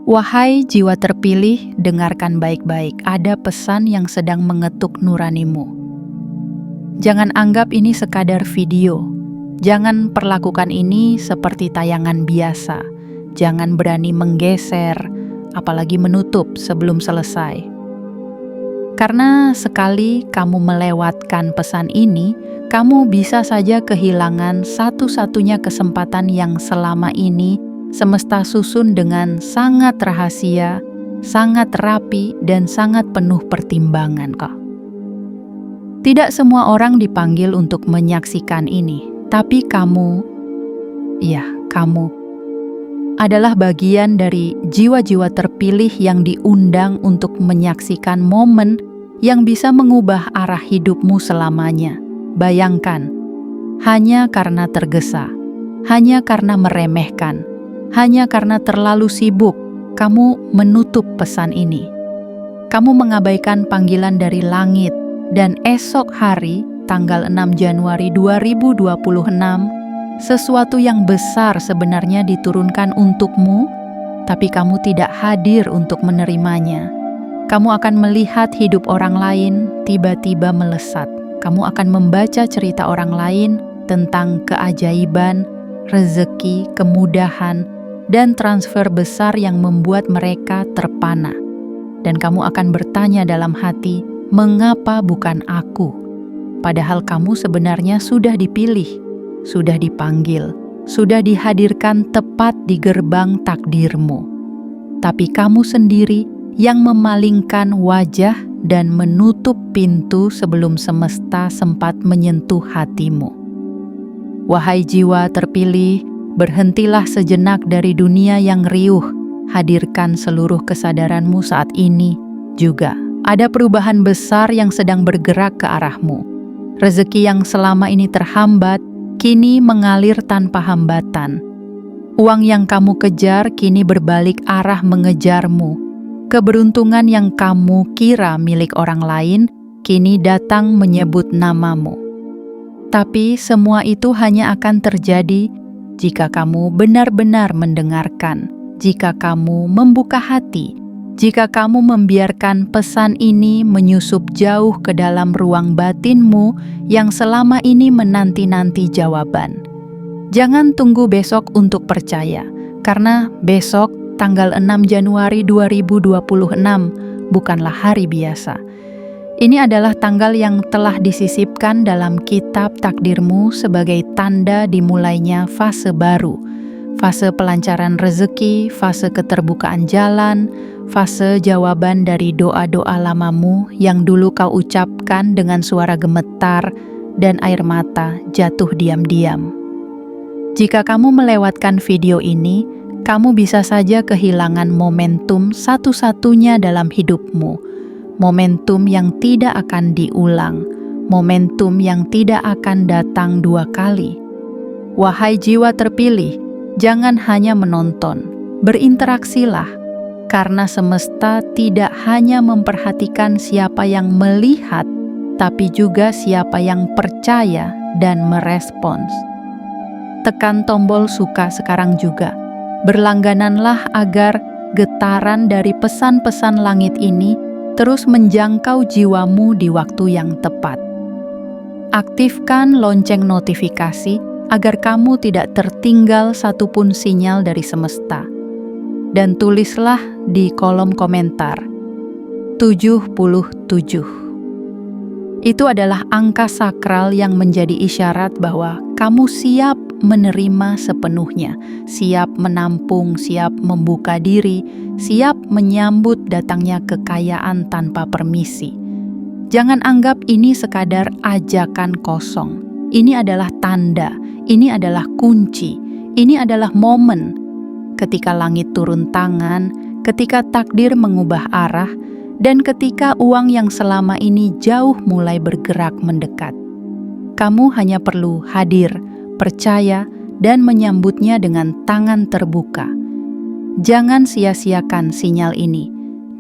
Wahai jiwa terpilih, dengarkan baik-baik, ada pesan yang sedang mengetuk nuranimu. Jangan anggap ini sekadar video. Jangan perlakukan ini seperti tayangan biasa. Jangan berani menggeser, apalagi menutup sebelum selesai. Karena sekali kamu melewatkan pesan ini, kamu bisa saja kehilangan satu-satunya kesempatan yang selama ini semesta susun dengan sangat rahasia, sangat rapi, dan sangat penuh pertimbangan kok. Tidak semua orang dipanggil untuk menyaksikan ini, tapi kamu adalah bagian dari jiwa-jiwa terpilih yang diundang untuk menyaksikan momen yang bisa mengubah arah hidupmu selamanya. Bayangkan, hanya karena tergesa, hanya karena meremehkan, hanya karena terlalu sibuk, kamu menutup pesan ini. Kamu mengabaikan panggilan dari langit, dan esok hari, tanggal 6 Januari 2026, sesuatu yang besar sebenarnya diturunkan untukmu, tapi kamu tidak hadir untuk menerimanya. Kamu akan melihat hidup orang lain tiba-tiba melesat. Kamu akan membaca cerita orang lain tentang keajaiban, rezeki, kemudahan, dan transfer besar yang membuat mereka terpana. Dan kamu akan bertanya dalam hati, mengapa bukan aku? Padahal kamu sebenarnya sudah dipilih, sudah dipanggil, sudah dihadirkan tepat di gerbang takdirmu. Tapi kamu sendiri yang memalingkan wajah dan menutup pintu sebelum semesta sempat menyentuh hatimu. Wahai jiwa terpilih, berhentilah sejenak dari dunia yang riuh, hadirkan seluruh kesadaranmu saat ini juga. Ada perubahan besar yang sedang bergerak ke arahmu. Rezeki yang selama ini terhambat, kini mengalir tanpa hambatan. Uang yang kamu kejar kini berbalik arah mengejarmu. Keberuntungan yang kamu kira milik orang lain, kini datang menyebut namamu. Tapi semua itu hanya akan terjadi jika kamu benar-benar mendengarkan, jika kamu membuka hati, jika kamu membiarkan pesan ini menyusup jauh ke dalam ruang batinmu yang selama ini menanti-nanti jawaban. Jangan tunggu besok untuk percaya, karena besok tanggal 6 Januari 2026 bukanlah hari biasa. Ini adalah tanggal yang telah disisipkan dalam kitab takdirmu sebagai tanda dimulainya fase baru, fase pelancaran rezeki, fase keterbukaan jalan, fase jawaban dari doa-doa lamamu yang dulu kau ucapkan dengan suara gemetar dan air mata jatuh diam-diam. Jika kamu melewatkan video ini, kamu bisa saja kehilangan momentum satu-satunya dalam hidupmu, momentum yang tidak akan diulang, momentum yang tidak akan datang dua kali. Wahai jiwa terpilih, jangan hanya menonton, berinteraksilah, karena semesta tidak hanya memperhatikan siapa yang melihat, tapi juga siapa yang percaya dan merespons. Tekan tombol suka sekarang juga. Berlanggananlah agar getaran dari pesan-pesan langit ini terus menjangkau jiwamu di waktu yang tepat. Aktifkan lonceng notifikasi agar kamu tidak tertinggal satupun sinyal dari semesta. Dan tulislah di kolom komentar 77. Itu adalah angka sakral yang menjadi isyarat bahwa kamu siap menerima sepenuhnya, siap menampung, siap membuka diri, siap menyambut datangnya kekayaan tanpa permisi. Jangan anggap ini sekadar ajakan kosong. Ini adalah tanda, ini adalah kunci, ini adalah momen ketika langit turun tangan, ketika takdir mengubah arah, dan ketika uang yang selama ini jauh mulai bergerak mendekat. Kamu hanya perlu hadir, percaya, dan menyambutnya dengan tangan terbuka. Jangan sia-siakan sinyal ini.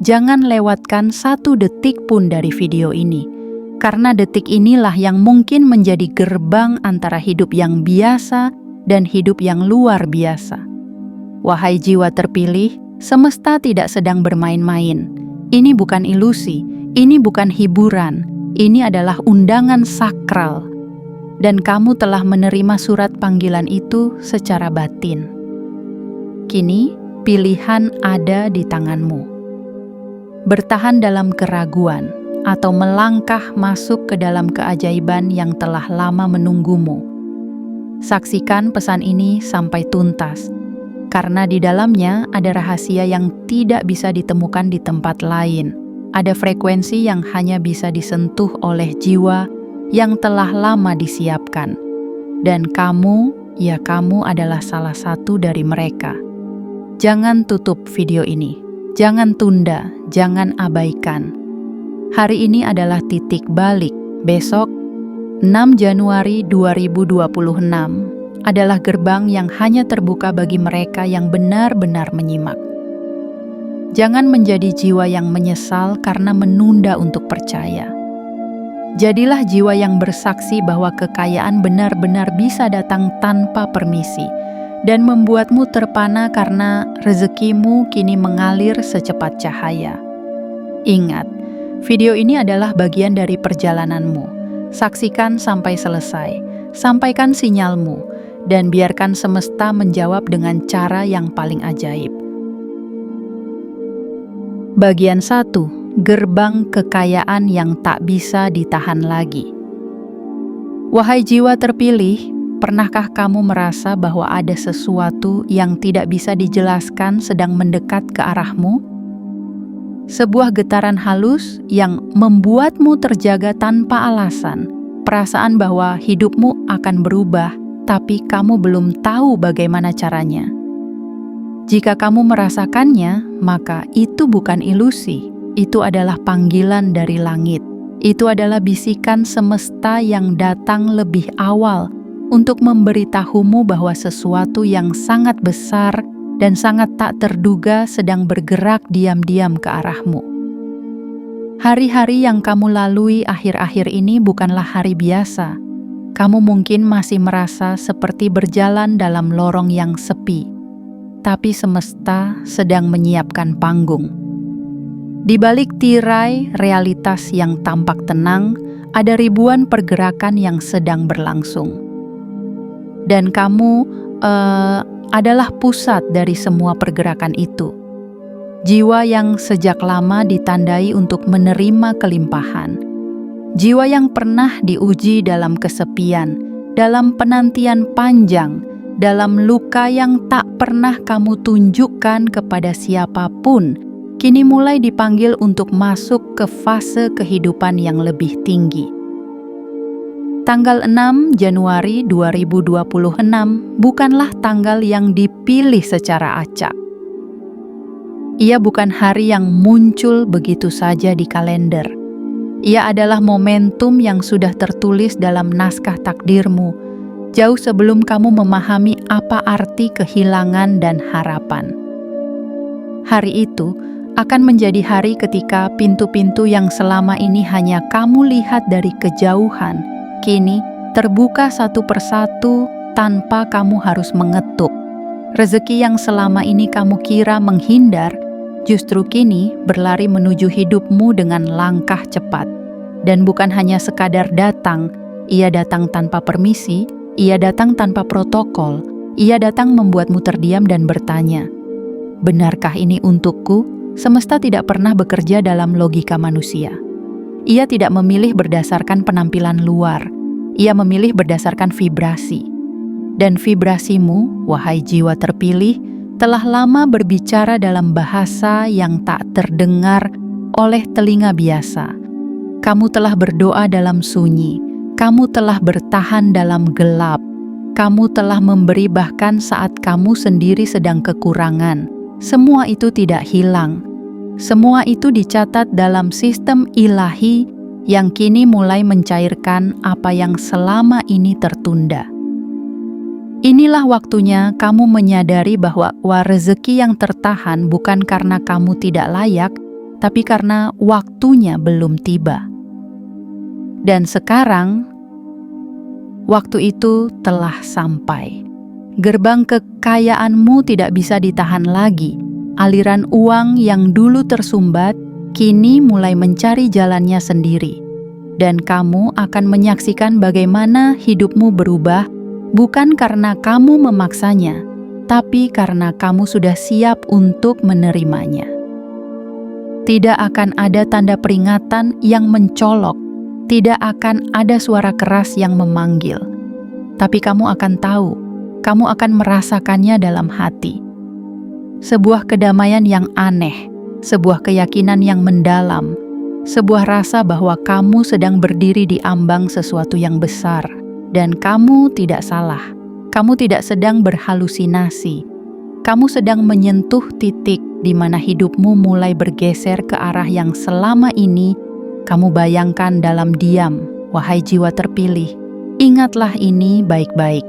Jangan lewatkan satu detik pun dari video ini. Karena detik inilah yang mungkin menjadi gerbang antara hidup yang biasa dan hidup yang luar biasa. Wahai jiwa terpilih, Semesta tidak sedang bermain-main. Ini bukan ilusi, ini bukan hiburan, ini adalah undangan sakral. Dan kamu telah menerima surat panggilan itu secara batin. Kini, pilihan ada di tanganmu. Bertahan dalam keraguan, atau melangkah masuk ke dalam keajaiban yang telah lama menunggumu. Saksikan pesan ini sampai tuntas, karena di dalamnya ada rahasia yang tidak bisa ditemukan di tempat lain. Ada frekuensi yang hanya bisa disentuh oleh jiwa yang telah lama disiapkan. Dan kamu, ya kamu adalah salah satu dari mereka. Jangan tutup video ini, jangan tunda, jangan abaikan. Hari ini adalah titik balik. Besok, 6 Januari 2026 adalah gerbang yang hanya terbuka bagi mereka yang benar-benar menyimak. Jangan menjadi jiwa yang menyesal karena menunda untuk percaya. Jadilah jiwa yang bersaksi bahwa kekayaan benar-benar bisa datang tanpa permisi dan membuatmu terpana karena rezekimu kini mengalir secepat cahaya. Ingat, video ini adalah bagian dari perjalananmu. Saksikan sampai selesai, sampaikan sinyalmu, dan biarkan semesta menjawab dengan cara yang paling ajaib. Bagian 1. Gerbang kekayaan yang tak bisa ditahan lagi. Wahai jiwa terpilih, pernahkah kamu merasa bahwa ada sesuatu yang tidak bisa dijelaskan sedang mendekat ke arahmu? Sebuah getaran halus yang membuatmu terjaga tanpa alasan, perasaan bahwa hidupmu akan berubah, tapi kamu belum tahu bagaimana caranya. Jika kamu merasakannya, maka itu bukan ilusi, itu adalah panggilan dari langit. Itu adalah bisikan semesta yang datang lebih awal untuk memberitahumu bahwa sesuatu yang sangat besar dan sangat tak terduga sedang bergerak diam-diam ke arahmu. Hari-hari yang kamu lalui akhir-akhir ini bukanlah hari biasa. Kamu mungkin masih merasa seperti berjalan dalam lorong yang sepi, tapi semesta sedang menyiapkan panggung. Di balik tirai realitas yang tampak tenang, ada ribuan pergerakan yang sedang berlangsung. Dan kamu adalah pusat dari semua pergerakan itu. Jiwa yang sejak lama ditandai untuk menerima kelimpahan. Jiwa yang pernah diuji dalam kesepian, dalam penantian panjang, dalam luka yang tak pernah kamu tunjukkan kepada siapapun, kini mulai dipanggil untuk masuk ke fase kehidupan yang lebih tinggi. Tanggal 6 Januari 2026 bukanlah tanggal yang dipilih secara acak. Ia bukan hari yang muncul begitu saja di kalender. Ia adalah momentum yang sudah tertulis dalam naskah takdirmu, jauh sebelum kamu memahami apa arti kehilangan dan harapan. Hari itu akan menjadi hari ketika pintu-pintu yang selama ini hanya kamu lihat dari kejauhan, kini terbuka satu persatu tanpa kamu harus mengetuk. Rezeki yang selama ini kamu kira menghindar, justru kini berlari menuju hidupmu dengan langkah cepat. Dan bukan hanya sekadar datang, ia datang tanpa permisi, ia datang tanpa protokol, ia datang membuatmu terdiam dan bertanya, benarkah ini untukku? Semesta tidak pernah bekerja dalam logika manusia. Ia tidak memilih berdasarkan penampilan luar, ia memilih berdasarkan vibrasi. Dan vibrasimu, wahai jiwa terpilih, telah lama berbicara dalam bahasa yang tak terdengar oleh telinga biasa. Kamu telah berdoa dalam sunyi, kamu telah bertahan dalam gelap, kamu telah memberi bahkan saat kamu sendiri sedang kekurangan. Semua itu tidak hilang. Semua itu dicatat dalam sistem ilahi yang kini mulai mencairkan apa yang selama ini tertunda. Inilah waktunya kamu menyadari bahwa rezeki yang tertahan bukan karena kamu tidak layak, tapi karena waktunya belum tiba. Dan sekarang, waktu itu telah sampai. Gerbang kekayaanmu tidak bisa ditahan lagi. Aliran uang yang dulu tersumbat, kini mulai mencari jalannya sendiri. Dan kamu akan menyaksikan bagaimana hidupmu berubah, bukan karena kamu memaksanya, tapi karena kamu sudah siap untuk menerimanya. Tidak akan ada tanda peringatan yang mencolok, tidak akan ada suara keras yang memanggil. Tapi kamu akan tahu, kamu akan merasakannya dalam hati. Sebuah kedamaian yang aneh, sebuah keyakinan yang mendalam, sebuah rasa bahwa kamu sedang berdiri di ambang sesuatu yang besar, dan kamu tidak salah. Kamu tidak sedang berhalusinasi. Kamu sedang menyentuh titik di mana hidupmu mulai bergeser ke arah yang selama ini kamu bayangkan dalam diam. Wahai jiwa terpilih, ingatlah ini baik-baik.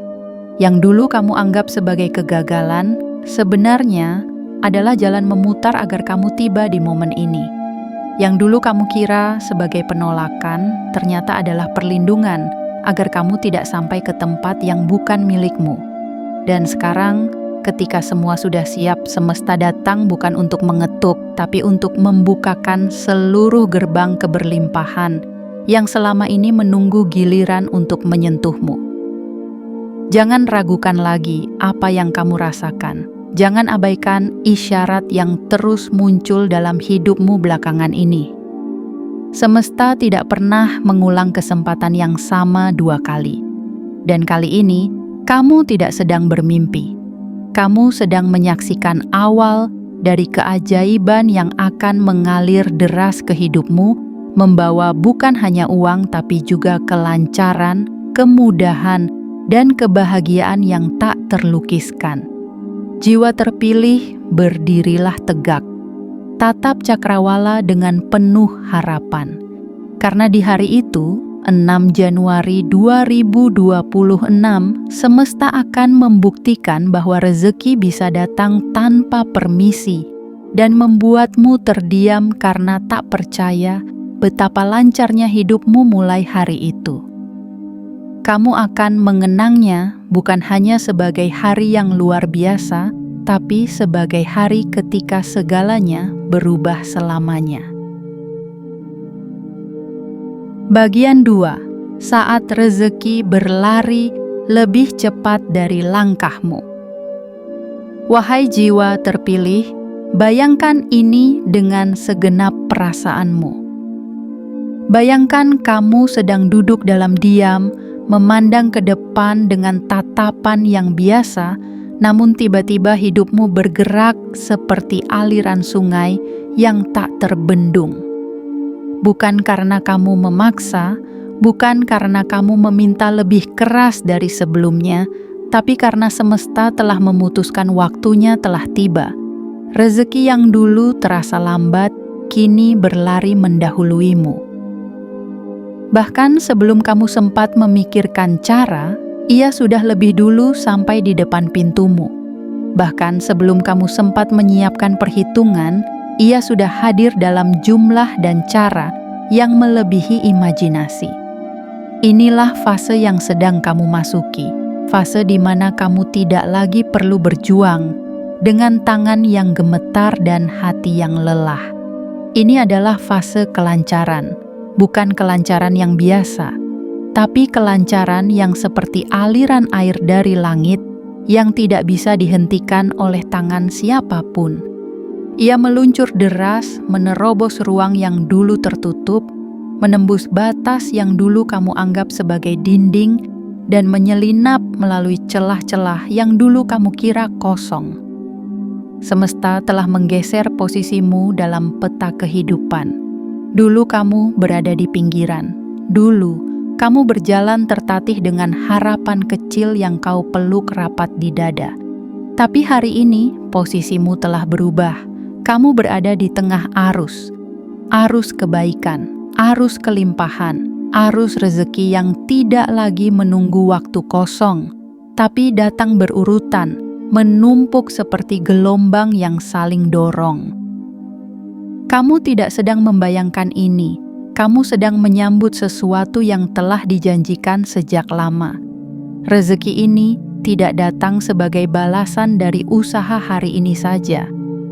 Yang dulu kamu anggap sebagai kegagalan, sebenarnya adalah jalan memutar agar kamu tiba di momen ini. Yang dulu kamu kira sebagai penolakan, ternyata adalah perlindungan agar kamu tidak sampai ke tempat yang bukan milikmu. Dan sekarang, ketika semua sudah siap, semesta datang bukan untuk mengetuk, tapi untuk membukakan seluruh gerbang keberlimpahan yang selama ini menunggu giliran untuk menyentuhmu. Jangan ragukan lagi apa yang kamu rasakan. Jangan abaikan isyarat yang terus muncul dalam hidupmu belakangan ini. Semesta tidak pernah mengulang kesempatan yang sama 2 kali. Dan kali ini, kamu tidak sedang bermimpi. Kamu sedang menyaksikan awal dari keajaiban yang akan mengalir deras ke hidupmu, membawa bukan hanya uang tapi juga kelancaran, kemudahan, dan kebahagiaan yang tak terlukiskan. Jiwa terpilih, berdirilah tegak. Tatap cakrawala dengan penuh harapan. Karena di hari itu, 6 Januari 2026, semesta akan membuktikan bahwa rezeki bisa datang tanpa permisi dan membuatmu terdiam karena tak percaya betapa lancarnya hidupmu mulai hari itu. Kamu akan mengenangnya bukan hanya sebagai hari yang luar biasa, tapi sebagai hari ketika segalanya berubah selamanya. Bagian 2. Saat rezeki berlari lebih cepat dari langkahmu. Wahai jiwa terpilih, bayangkan ini dengan segenap perasaanmu. Bayangkan kamu sedang duduk dalam diam, memandang ke depan dengan tatapan yang biasa, namun tiba-tiba hidupmu bergerak seperti aliran sungai yang tak terbendung. Bukan karena kamu memaksa, bukan karena kamu meminta lebih keras dari sebelumnya, tapi karena semesta telah memutuskan waktunya telah tiba. Rezeki yang dulu terasa lambat, kini berlari mendahuluimu. Bahkan sebelum kamu sempat memikirkan cara, ia sudah lebih dulu sampai di depan pintumu. Bahkan sebelum kamu sempat menyiapkan perhitungan, ia sudah hadir dalam jumlah dan cara yang melebihi imajinasi. Inilah fase yang sedang kamu masuki, fase di mana kamu tidak lagi perlu berjuang dengan tangan yang gemetar dan hati yang lelah. Ini adalah fase kelancaran, bukan kelancaran yang biasa, tapi kelancaran yang seperti aliran air dari langit yang tidak bisa dihentikan oleh tangan siapapun. Ia meluncur deras, menerobos ruang yang dulu tertutup, menembus batas yang dulu kamu anggap sebagai dinding, dan menyelinap melalui celah-celah yang dulu kamu kira kosong. Semesta telah menggeser posisimu dalam peta kehidupan. Dulu kamu berada di pinggiran. Dulu kamu berjalan tertatih dengan harapan kecil yang kau peluk rapat di dada. Tapi hari ini posisimu telah berubah. Kamu berada di tengah arus kebaikan, arus kelimpahan, arus rezeki yang tidak lagi menunggu waktu kosong, tapi datang berurutan, menumpuk seperti gelombang yang saling dorong. Kamu tidak sedang membayangkan ini, kamu sedang menyambut sesuatu yang telah dijanjikan sejak lama. Rezeki ini tidak datang sebagai balasan dari usaha hari ini saja,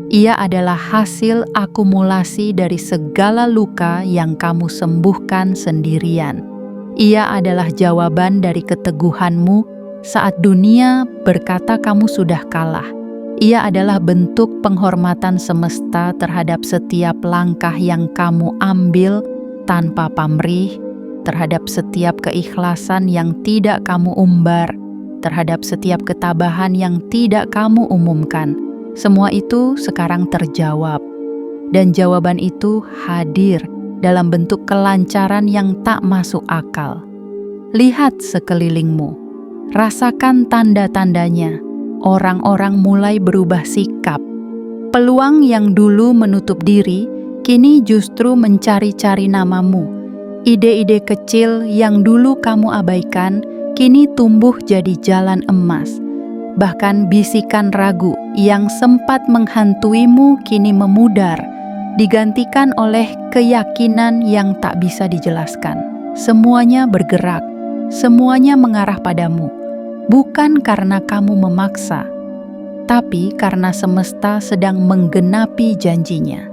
Ia adalah hasil akumulasi dari segala luka yang kamu sembuhkan sendirian. Ia adalah jawaban dari keteguhanmu saat dunia berkata kamu sudah kalah. Ia adalah bentuk penghormatan semesta terhadap setiap langkah yang kamu ambil tanpa pamrih, terhadap setiap keikhlasan yang tidak kamu umbar, terhadap setiap ketabahan yang tidak kamu umumkan. Semua itu sekarang terjawab, dan jawaban itu hadir dalam bentuk kelancaran yang tak masuk akal. Lihat sekelilingmu, rasakan tanda-tandanya. Orang-orang mulai berubah sikap. Peluang yang dulu menutup diri, kini justru mencari-cari namamu. Ide-ide kecil yang dulu kamu abaikan, kini tumbuh jadi jalan emas. Bahkan bisikan ragu yang sempat menghantuimu kini memudar, digantikan oleh keyakinan yang tak bisa dijelaskan. Semuanya bergerak, semuanya mengarah padamu. Bukan karena kamu memaksa, tapi karena semesta sedang menggenapi janjinya.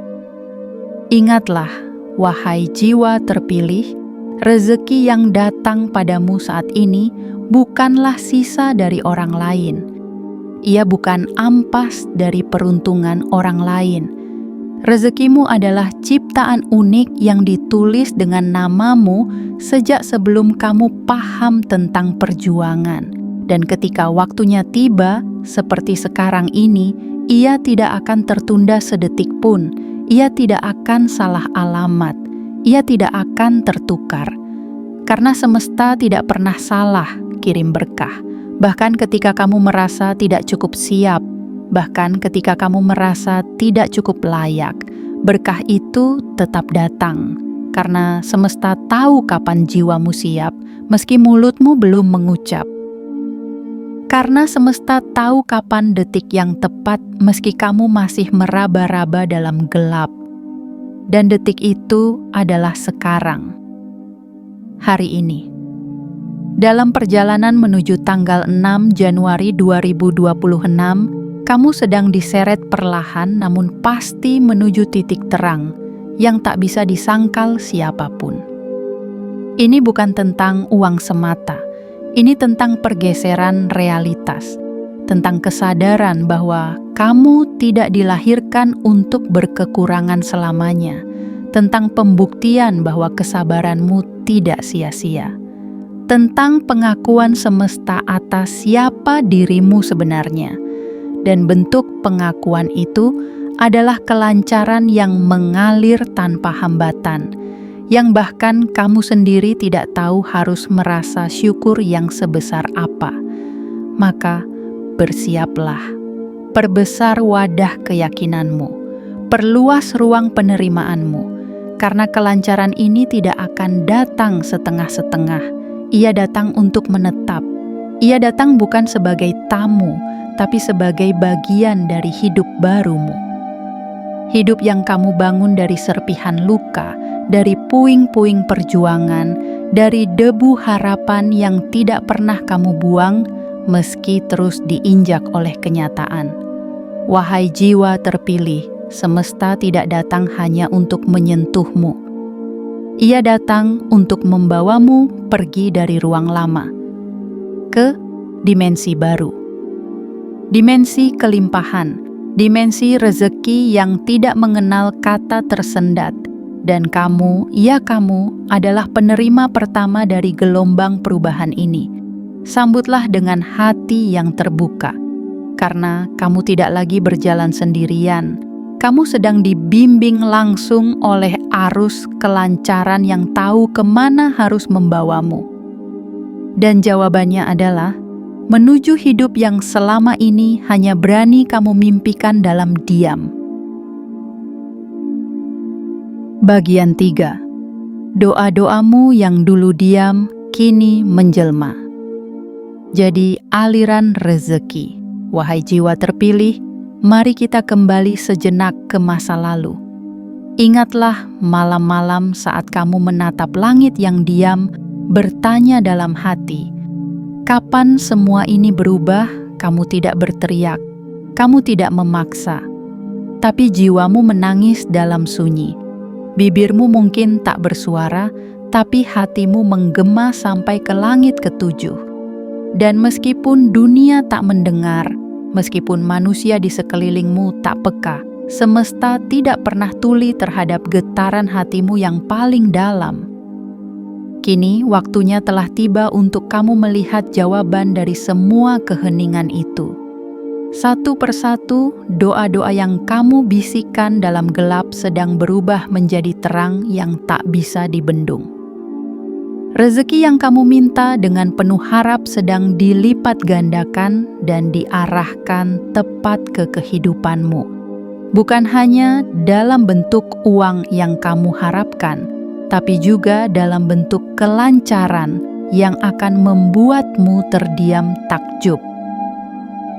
Ingatlah, wahai jiwa terpilih, rezeki yang datang padamu saat ini bukanlah sisa dari orang lain. Ia bukan ampas dari peruntungan orang lain. Rezekimu adalah ciptaan unik yang ditulis dengan namamu sejak sebelum kamu paham tentang perjuangan. Dan ketika waktunya tiba, seperti sekarang ini, ia tidak akan tertunda sedetik pun. Ia tidak akan salah alamat. Ia tidak akan tertukar. Karena semesta tidak pernah salah kirim berkah. Bahkan ketika kamu merasa tidak cukup siap, bahkan ketika kamu merasa tidak cukup layak, berkah itu tetap datang. Karena semesta tahu kapan jiwamu siap, meski mulutmu belum mengucap. Karena semesta tahu kapan detik yang tepat meski kamu masih meraba-raba dalam gelap. Dan detik itu adalah sekarang. Hari ini. Dalam perjalanan menuju tanggal 6 Januari 2026, kamu sedang diseret perlahan namun pasti menuju titik terang yang tak bisa disangkal siapapun. Ini bukan tentang uang semata. Ini tentang pergeseran realitas, tentang kesadaran bahwa kamu tidak dilahirkan untuk berkekurangan selamanya, tentang pembuktian bahwa kesabaranmu tidak sia-sia, tentang pengakuan semesta atas siapa dirimu sebenarnya, dan bentuk pengakuan itu adalah kelancaran yang mengalir tanpa hambatan, yang bahkan kamu sendiri tidak tahu harus merasa syukur yang sebesar apa. Maka bersiaplah, perbesar wadah keyakinanmu, perluas ruang penerimaanmu, karena kelancaran ini tidak akan datang setengah-setengah. Ia datang untuk menetap. Ia datang bukan sebagai tamu, tapi sebagai bagian dari hidup barumu. Hidup yang kamu bangun dari serpihan luka, dari puing-puing perjuangan, dari debu harapan yang tidak pernah kamu buang meski terus diinjak oleh kenyataan. Wahai jiwa terpilih, semesta tidak datang hanya untuk menyentuhmu. Ia datang untuk membawamu pergi dari ruang lama ke dimensi baru. Dimensi kelimpahan, dimensi rezeki yang tidak mengenal kata tersendat. Dan kamu, ya kamu, adalah penerima pertama dari gelombang perubahan ini. Sambutlah dengan hati yang terbuka, karena kamu tidak lagi berjalan sendirian. Kamu sedang dibimbing langsung oleh arus kelancaran yang tahu kemana harus membawamu. Dan jawabannya adalah, menuju hidup yang selama ini hanya berani kamu mimpikan dalam diam. Bagian 3. Doa-doamu yang dulu diam, kini menjelma. Jadi aliran rezeki. Wahai jiwa terpilih, mari kita kembali sejenak ke masa lalu. Ingatlah malam-malam saat kamu menatap langit yang diam, bertanya dalam hati, kapan semua ini berubah? Kamu tidak berteriak, kamu tidak memaksa. tapi jiwamu menangis dalam sunyi. Bibirmu mungkin tak bersuara, tapi hatimu menggema sampai ke langit ketujuh. Dan meskipun dunia tak mendengar, meskipun manusia di sekelilingmu tak peka, semesta tidak pernah tuli terhadap getaran hatimu yang paling dalam. Kini waktunya telah tiba untuk kamu melihat jawaban dari semua keheningan itu. Satu persatu, doa-doa yang kamu bisikan dalam gelap sedang berubah menjadi terang yang tak bisa dibendung. Rezeki yang kamu minta dengan penuh harap sedang dilipat gandakan dan diarahkan tepat ke kehidupanmu. Bukan hanya dalam bentuk uang yang kamu harapkan, tapi juga dalam bentuk kelancaran yang akan membuatmu terdiam takjub.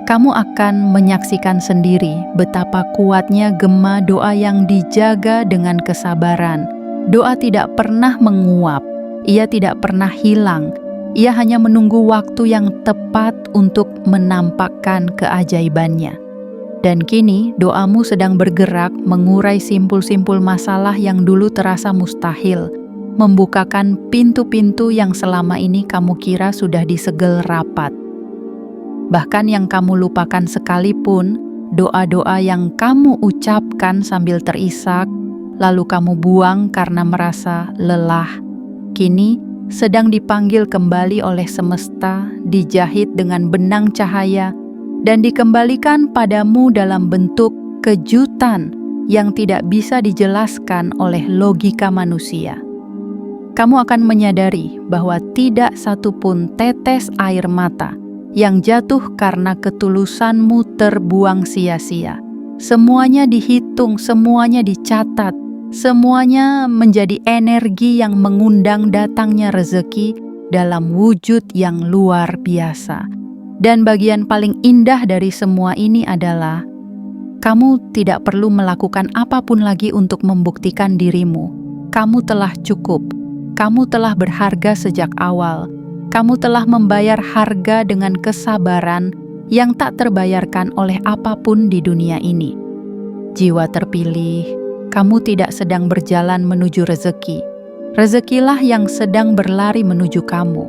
Kamu akan menyaksikan sendiri betapa kuatnya gema doa yang dijaga dengan kesabaran. Doa tidak pernah menguap. Ia tidak pernah hilang, ia hanya menunggu waktu yang tepat untuk menampakkan keajaibannya. Dan kini doamu sedang bergerak mengurai simpul-simpul masalah yang dulu terasa mustahil, membukakan pintu-pintu yang selama ini kamu kira sudah disegel rapat. Bahkan yang kamu lupakan sekalipun, doa-doa yang kamu ucapkan sambil terisak, lalu kamu buang karena merasa lelah, kini sedang dipanggil kembali oleh semesta, dijahit dengan benang cahaya, dan dikembalikan padamu dalam bentuk kejutan yang tidak bisa dijelaskan oleh logika manusia. Kamu akan menyadari bahwa tidak satupun tetes air mata yang jatuh karena ketulusanmu terbuang sia-sia. Semuanya dihitung, semuanya dicatat, semuanya menjadi energi yang mengundang datangnya rezeki dalam wujud yang luar biasa. Dan bagian paling indah dari semua ini adalah kamu tidak perlu melakukan apapun lagi untuk membuktikan dirimu. Kamu telah cukup. Kamu telah berharga sejak awal. Kamu telah membayar harga dengan kesabaran yang tak terbayarkan oleh apapun di dunia ini. Jiwa terpilih, kamu tidak sedang berjalan menuju rezeki. Rezekilah yang sedang berlari menuju kamu.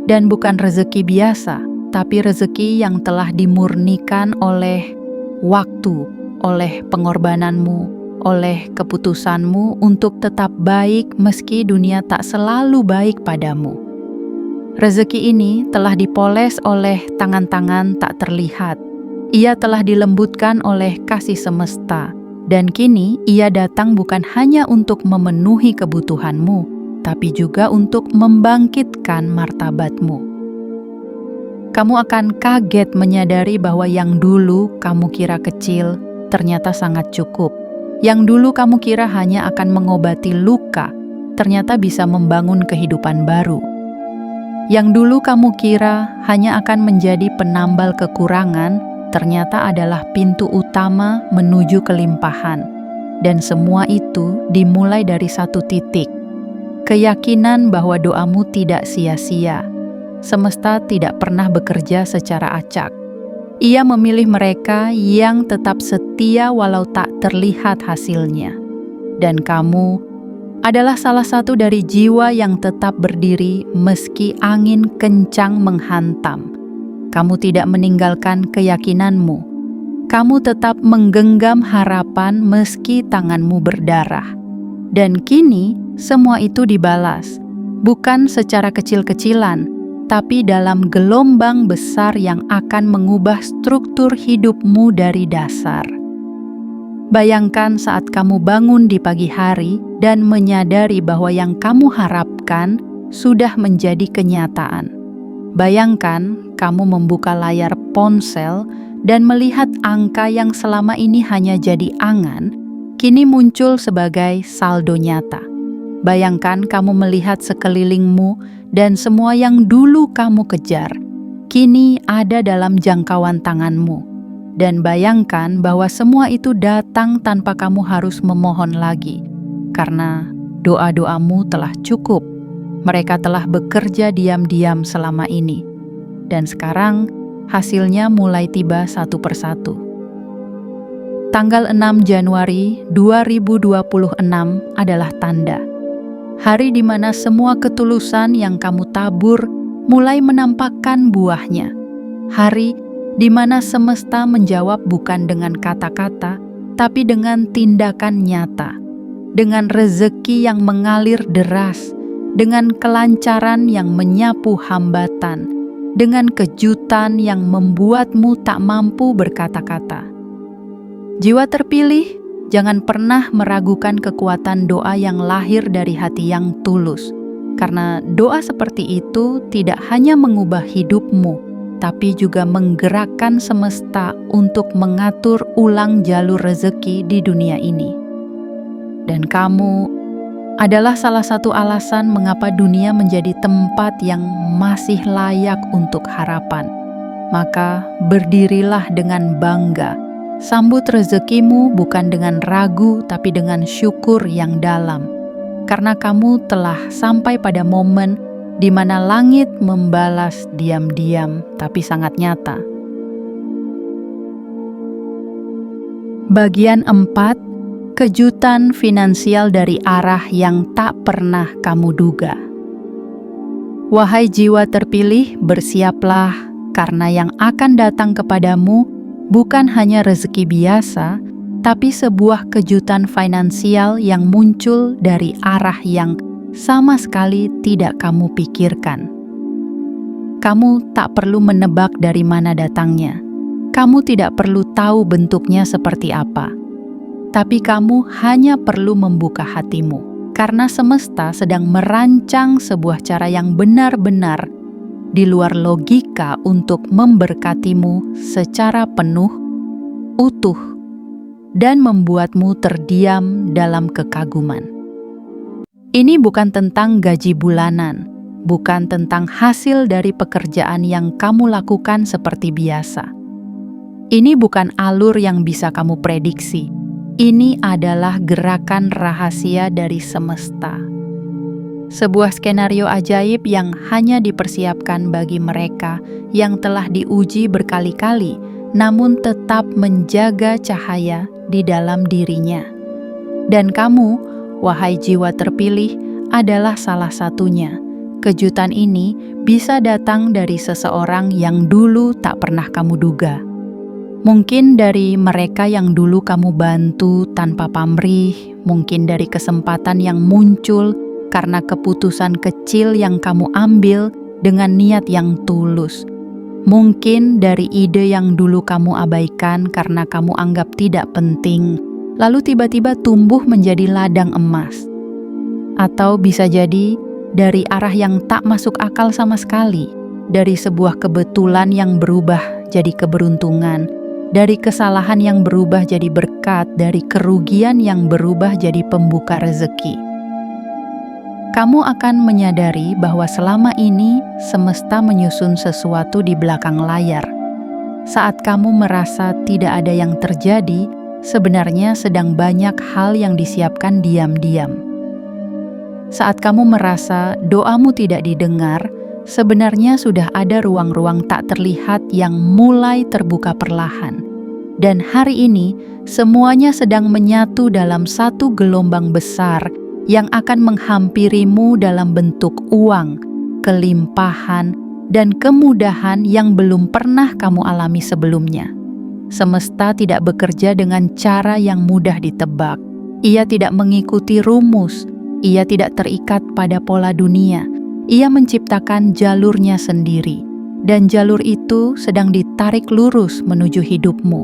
Dan bukan rezeki biasa, tapi rezeki yang telah dimurnikan oleh waktu, oleh pengorbananmu, oleh keputusanmu untuk tetap baik meski dunia tak selalu baik padamu. Rezeki ini telah dipoles oleh tangan-tangan tak terlihat. Ia telah dilembutkan oleh kasih semesta. Dan kini ia datang bukan hanya untuk memenuhi kebutuhanmu, tapi juga untuk membangkitkan martabatmu. Kamu akan kaget menyadari bahwa yang dulu kamu kira kecil, ternyata sangat cukup. Yang dulu kamu kira hanya akan mengobati luka, ternyata bisa membangun kehidupan baru. Yang dulu kamu kira hanya akan menjadi penambal kekurangan, ternyata adalah pintu utama menuju kelimpahan. Dan semua itu dimulai dari satu titik. Keyakinan bahwa doamu tidak sia-sia. Semesta tidak pernah bekerja secara acak. Ia memilih mereka yang tetap setia walau tak terlihat hasilnya. Dan kamu adalah salah satu dari jiwa yang tetap berdiri meski angin kencang menghantam. Kamu tidak meninggalkan keyakinanmu. Kamu tetap menggenggam harapan meski tanganmu berdarah. Dan kini semua itu dibalas, bukan secara kecil-kecilan, tapi dalam gelombang besar yang akan mengubah struktur hidupmu dari dasar. Bayangkan saat kamu bangun di pagi hari dan menyadari bahwa yang kamu harapkan sudah menjadi kenyataan. Bayangkan kamu membuka layar ponsel dan melihat angka yang selama ini hanya jadi angan, kini muncul sebagai saldo nyata. Bayangkan kamu melihat sekelilingmu dan semua yang dulu kamu kejar, kini ada dalam jangkauan tanganmu. Dan bayangkan bahwa semua itu datang tanpa kamu harus memohon lagi, karena doa-doamu telah cukup. Mereka telah bekerja diam-diam selama ini, dan sekarang hasilnya mulai tiba satu persatu. Tanggal 6 Januari 2026 adalah tanda. Hari di mana semua ketulusan yang kamu tabur mulai menampakkan buahnya. Hari di mana semesta menjawab bukan dengan kata-kata, tapi dengan tindakan nyata. Dengan rezeki yang mengalir deras, dengan kelancaran yang menyapu hambatan, dengan kejutan yang membuatmu tak mampu berkata-kata. Jiwa terpilih, jangan pernah meragukan kekuatan doa yang lahir dari hati yang tulus. Karena doa seperti itu tidak hanya mengubah hidupmu, tapi juga menggerakkan semesta untuk mengatur ulang jalur rezeki di dunia ini. Dan kamu adalah salah satu alasan mengapa dunia menjadi tempat yang masih layak untuk harapan. Maka berdirilah dengan bangga. Sambut rezekimu bukan dengan ragu, tapi dengan syukur yang dalam. Karena kamu telah sampai pada momen di mana langit membalas diam-diam, tapi sangat nyata. Bagian 4, kejutan finansial dari arah yang tak pernah kamu duga. Wahai jiwa terpilih, bersiaplah, karena yang akan datang kepadamu bukan hanya rezeki biasa, tapi sebuah kejutan finansial yang muncul dari arah yang sama sekali tidak kamu pikirkan. Kamu tak perlu menebak dari mana datangnya. Kamu tidak perlu tahu bentuknya seperti apa. Tapi kamu hanya perlu membuka hatimu, karena semesta sedang merancang sebuah cara yang benar-benar di luar logika untuk memberkatimu secara penuh, utuh, dan membuatmu terdiam dalam kekaguman. Ini bukan tentang gaji bulanan, bukan tentang hasil dari pekerjaan yang kamu lakukan seperti biasa. Ini bukan alur yang bisa kamu prediksi. Ini adalah gerakan rahasia dari semesta. Sebuah skenario ajaib yang hanya dipersiapkan bagi mereka yang telah diuji berkali-kali, namun tetap menjaga cahaya di dalam dirinya. Dan kamu, wahai jiwa terpilih, adalah salah satunya. Kejutan ini bisa datang dari seseorang yang dulu tak pernah kamu duga. Mungkin dari mereka yang dulu kamu bantu tanpa pamrih, mungkin dari kesempatan yang muncul karena keputusan kecil yang kamu ambil dengan niat yang tulus. Mungkin dari ide yang dulu kamu abaikan karena kamu anggap tidak penting, lalu tiba-tiba tumbuh menjadi ladang emas. Atau bisa jadi dari arah yang tak masuk akal sama sekali, dari sebuah kebetulan yang berubah jadi keberuntungan, dari kesalahan yang berubah jadi berkat, dari kerugian yang berubah jadi pembuka rezeki. Kamu akan menyadari bahwa selama ini semesta menyusun sesuatu di belakang layar. Saat kamu merasa tidak ada yang terjadi, sebenarnya sedang banyak hal yang disiapkan diam-diam. Saat kamu merasa doamu tidak didengar, sebenarnya sudah ada ruang-ruang tak terlihat yang mulai terbuka perlahan. Dan hari ini, semuanya sedang menyatu dalam satu gelombang besar yang akan menghampirimu dalam bentuk uang, kelimpahan, dan kemudahan yang belum pernah kamu alami sebelumnya. Semesta tidak bekerja dengan cara yang mudah ditebak. Ia tidak mengikuti rumus. Ia tidak terikat pada pola dunia. Ia menciptakan jalurnya sendiri. Dan jalur itu sedang ditarik lurus menuju hidupmu.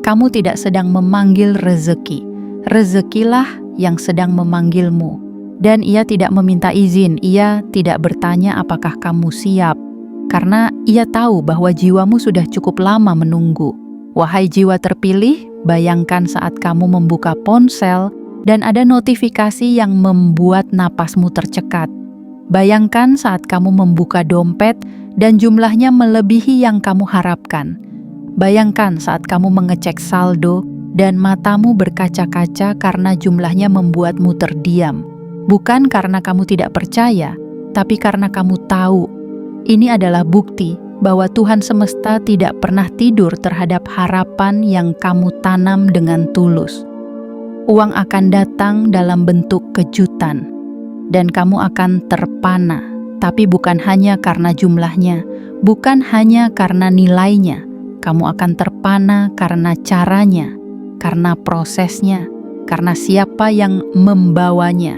Kamu tidak sedang memanggil rezeki. Rezekilah yang sedang memanggilmu. Dan ia tidak meminta izin, ia tidak bertanya apakah kamu siap, karena ia tahu bahwa jiwamu sudah cukup lama menunggu. Wahai jiwa terpilih, bayangkan saat kamu membuka ponsel dan ada notifikasi yang membuat napasmu tercekat. Bayangkan saat kamu membuka dompet dan jumlahnya melebihi yang kamu harapkan. Bayangkan saat kamu mengecek saldo dan matamu berkaca-kaca karena jumlahnya membuatmu terdiam. Bukan karena kamu tidak percaya, tapi karena kamu tahu ini adalah bukti bahwa Tuhan semesta tidak pernah tidur terhadap harapan yang kamu tanam dengan tulus. Uang akan datang dalam bentuk kejutan, dan kamu akan terpana, tapi bukan hanya karena jumlahnya, bukan hanya karena nilainya. Kamu akan terpana karena caranya, karena prosesnya, karena siapa yang membawanya,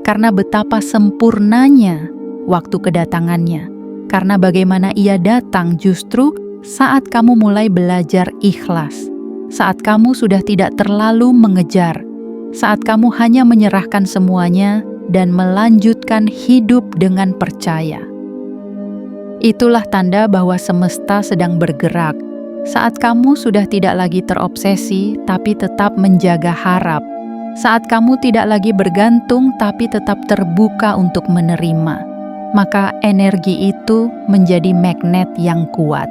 karena betapa sempurnanya waktu kedatangannya, karena bagaimana ia datang justru saat kamu mulai belajar ikhlas, saat kamu sudah tidak terlalu mengejar, saat kamu hanya menyerahkan semuanya dan melanjutkan hidup dengan percaya. Itulah tanda bahwa semesta sedang bergerak, saat kamu sudah tidak lagi terobsesi tapi tetap menjaga harap, saat kamu tidak lagi bergantung tapi tetap terbuka untuk menerima, maka energi itu menjadi magnet yang kuat.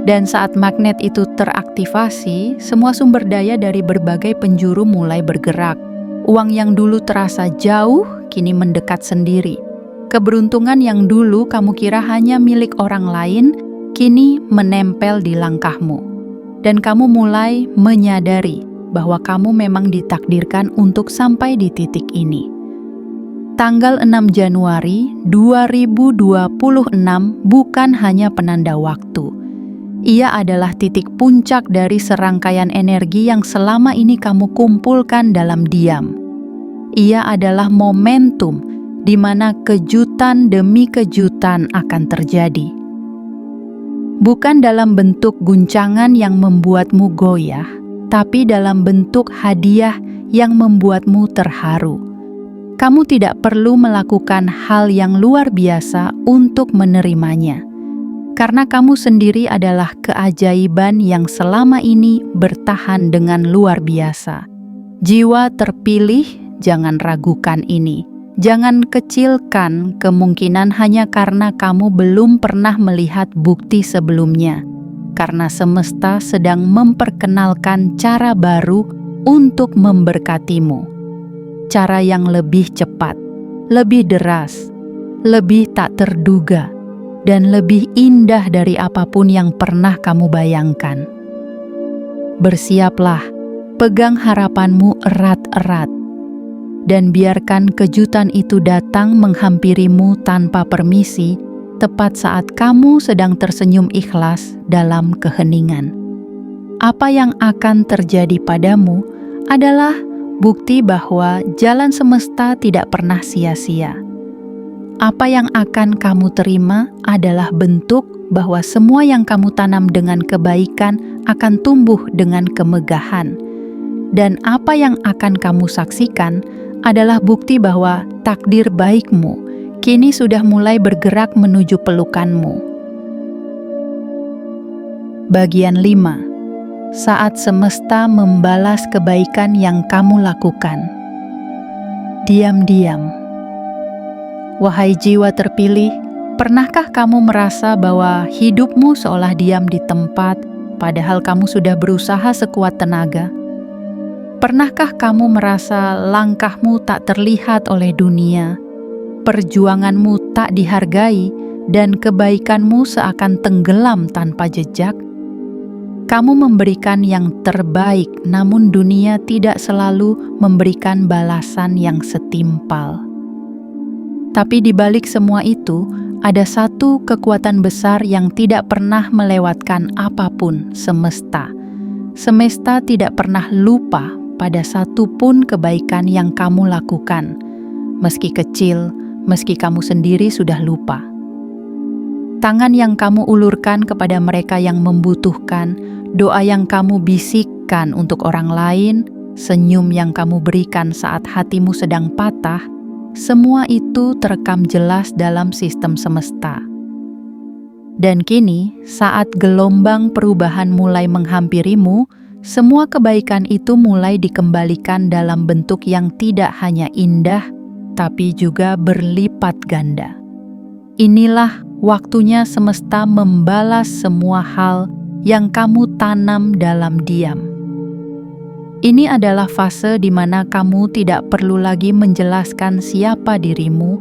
Dan saat magnet itu teraktivasi, semua sumber daya dari berbagai penjuru mulai bergerak. Uang yang dulu terasa jauh, kini mendekat sendiri. Keberuntungan yang dulu kamu kira hanya milik orang lain, kini menempel di langkahmu. Dan kamu mulai menyadari bahwa kamu memang ditakdirkan untuk sampai di titik ini. Tanggal 6 Januari 2026 bukan hanya penanda waktu. Ia adalah titik puncak dari serangkaian energi yang selama ini kamu kumpulkan dalam diam. Ia adalah momentum di mana kejutan demi kejutan akan terjadi. Bukan dalam bentuk guncangan yang membuatmu goyah, tapi dalam bentuk hadiah yang membuatmu terharu. Kamu tidak perlu melakukan hal yang luar biasa untuk menerimanya, karena kamu sendiri adalah keajaiban yang selama ini bertahan dengan luar biasa. Jiwa terpilih, jangan ragukan ini. Jangan kecilkan kemungkinan hanya karena kamu belum pernah melihat bukti sebelumnya, karena semesta sedang memperkenalkan cara baru untuk memberkatimu. Cara yang lebih cepat, lebih deras, lebih tak terduga, dan lebih indah dari apapun yang pernah kamu bayangkan. Bersiaplah, pegang harapanmu erat-erat, dan biarkan kejutan itu datang menghampirimu tanpa permisi, tepat saat kamu sedang tersenyum ikhlas dalam keheningan. Apa yang akan terjadi padamu adalah bukti bahwa jalan semesta tidak pernah sia-sia. Apa yang akan kamu terima adalah bentuk bahwa semua yang kamu tanam dengan kebaikan akan tumbuh dengan kemegahan. Dan apa yang akan kamu saksikan adalah bukti bahwa takdir baikmu kini sudah mulai bergerak menuju pelukanmu. Bagian 5. Saat semesta membalas kebaikan yang kamu lakukan. Diam-diam. Wahai jiwa terpilih, pernahkah kamu merasa bahwa hidupmu seolah diam di tempat, padahal kamu sudah berusaha sekuat tenaga? Pernahkah kamu merasa langkahmu tak terlihat oleh dunia, perjuanganmu tak dihargai, dan kebaikanmu seakan tenggelam tanpa jejak? Kamu memberikan yang terbaik, namun dunia tidak selalu memberikan balasan yang setimpal. Tapi di balik semua itu, ada satu kekuatan besar yang tidak pernah melewatkan apapun, semesta. Semesta tidak pernah lupa pada satu pun kebaikan yang kamu lakukan, meski kecil, meski kamu sendiri sudah lupa. Tangan yang kamu ulurkan kepada mereka yang membutuhkan, doa yang kamu bisikkan untuk orang lain, senyum yang kamu berikan saat hatimu sedang patah, semua itu terekam jelas dalam sistem semesta. Dan kini, saat gelombang perubahan mulai menghampirimu, semua kebaikan itu mulai dikembalikan dalam bentuk yang tidak hanya indah, tapi juga berlipat ganda. Inilah waktunya semesta membalas semua hal yang kamu tanam dalam diam. Ini adalah fase di mana kamu tidak perlu lagi menjelaskan siapa dirimu,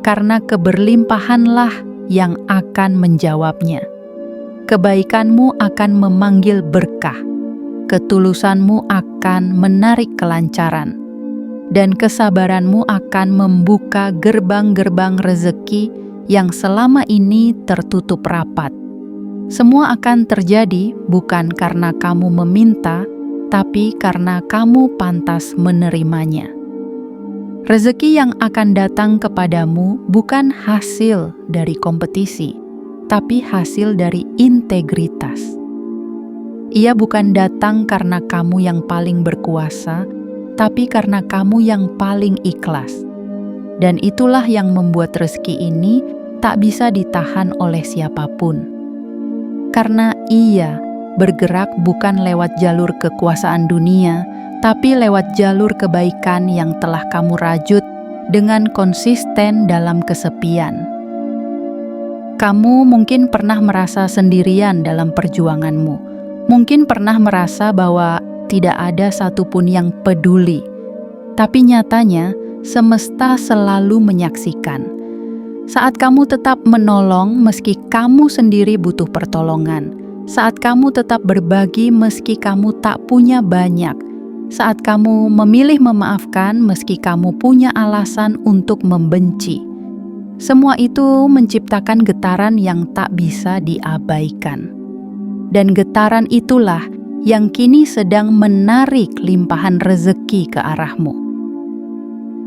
karena keberlimpahanlah yang akan menjawabnya. Kebaikanmu akan memanggil berkah, ketulusanmu akan menarik kelancaran, dan kesabaranmu akan membuka gerbang-gerbang rezeki yang selama ini tertutup rapat. Semua akan terjadi bukan karena kamu meminta, tapi karena kamu pantas menerimanya. Rezeki yang akan datang kepadamu bukan hasil dari kompetisi, tapi hasil dari integritas. Ia bukan datang karena kamu yang paling berkuasa, tapi karena kamu yang paling ikhlas. Dan itulah yang membuat rezeki ini tak bisa ditahan oleh siapapun. Karena ia bergerak bukan lewat jalur kekuasaan dunia, tapi lewat jalur kebaikan yang telah kamu rajut dengan konsisten dalam kesepian. Kamu mungkin pernah merasa sendirian dalam perjuanganmu. Mungkin pernah merasa bahwa tidak ada satupun yang peduli. Tapi nyatanya, semesta selalu menyaksikan. Saat kamu tetap menolong meski kamu sendiri butuh pertolongan. Saat kamu tetap berbagi meski kamu tak punya banyak. Saat kamu memilih memaafkan meski kamu punya alasan untuk membenci. Semua itu menciptakan getaran yang tak bisa diabaikan. Dan getaran itulah yang kini sedang menarik limpahan rezeki ke arahmu.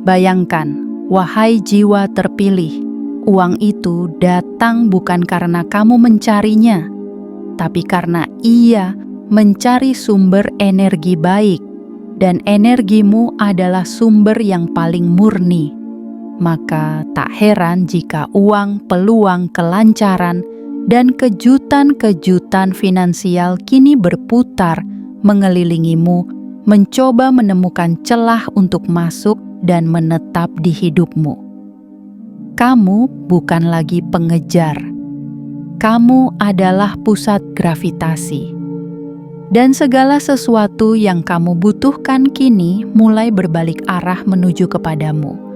Bayangkan, wahai jiwa terpilih, uang itu datang bukan karena kamu mencarinya, tapi karena ia mencari sumber energi baik, dan energimu adalah sumber yang paling murni. Maka tak heran jika uang, peluang, kelancaran, dan kejutan-kejutan finansial kini berputar mengelilingimu, mencoba menemukan celah untuk masuk dan menetap di hidupmu. Kamu bukan lagi pengejar. Kamu adalah pusat gravitasi. Dan segala sesuatu yang kamu butuhkan kini mulai berbalik arah menuju kepadamu.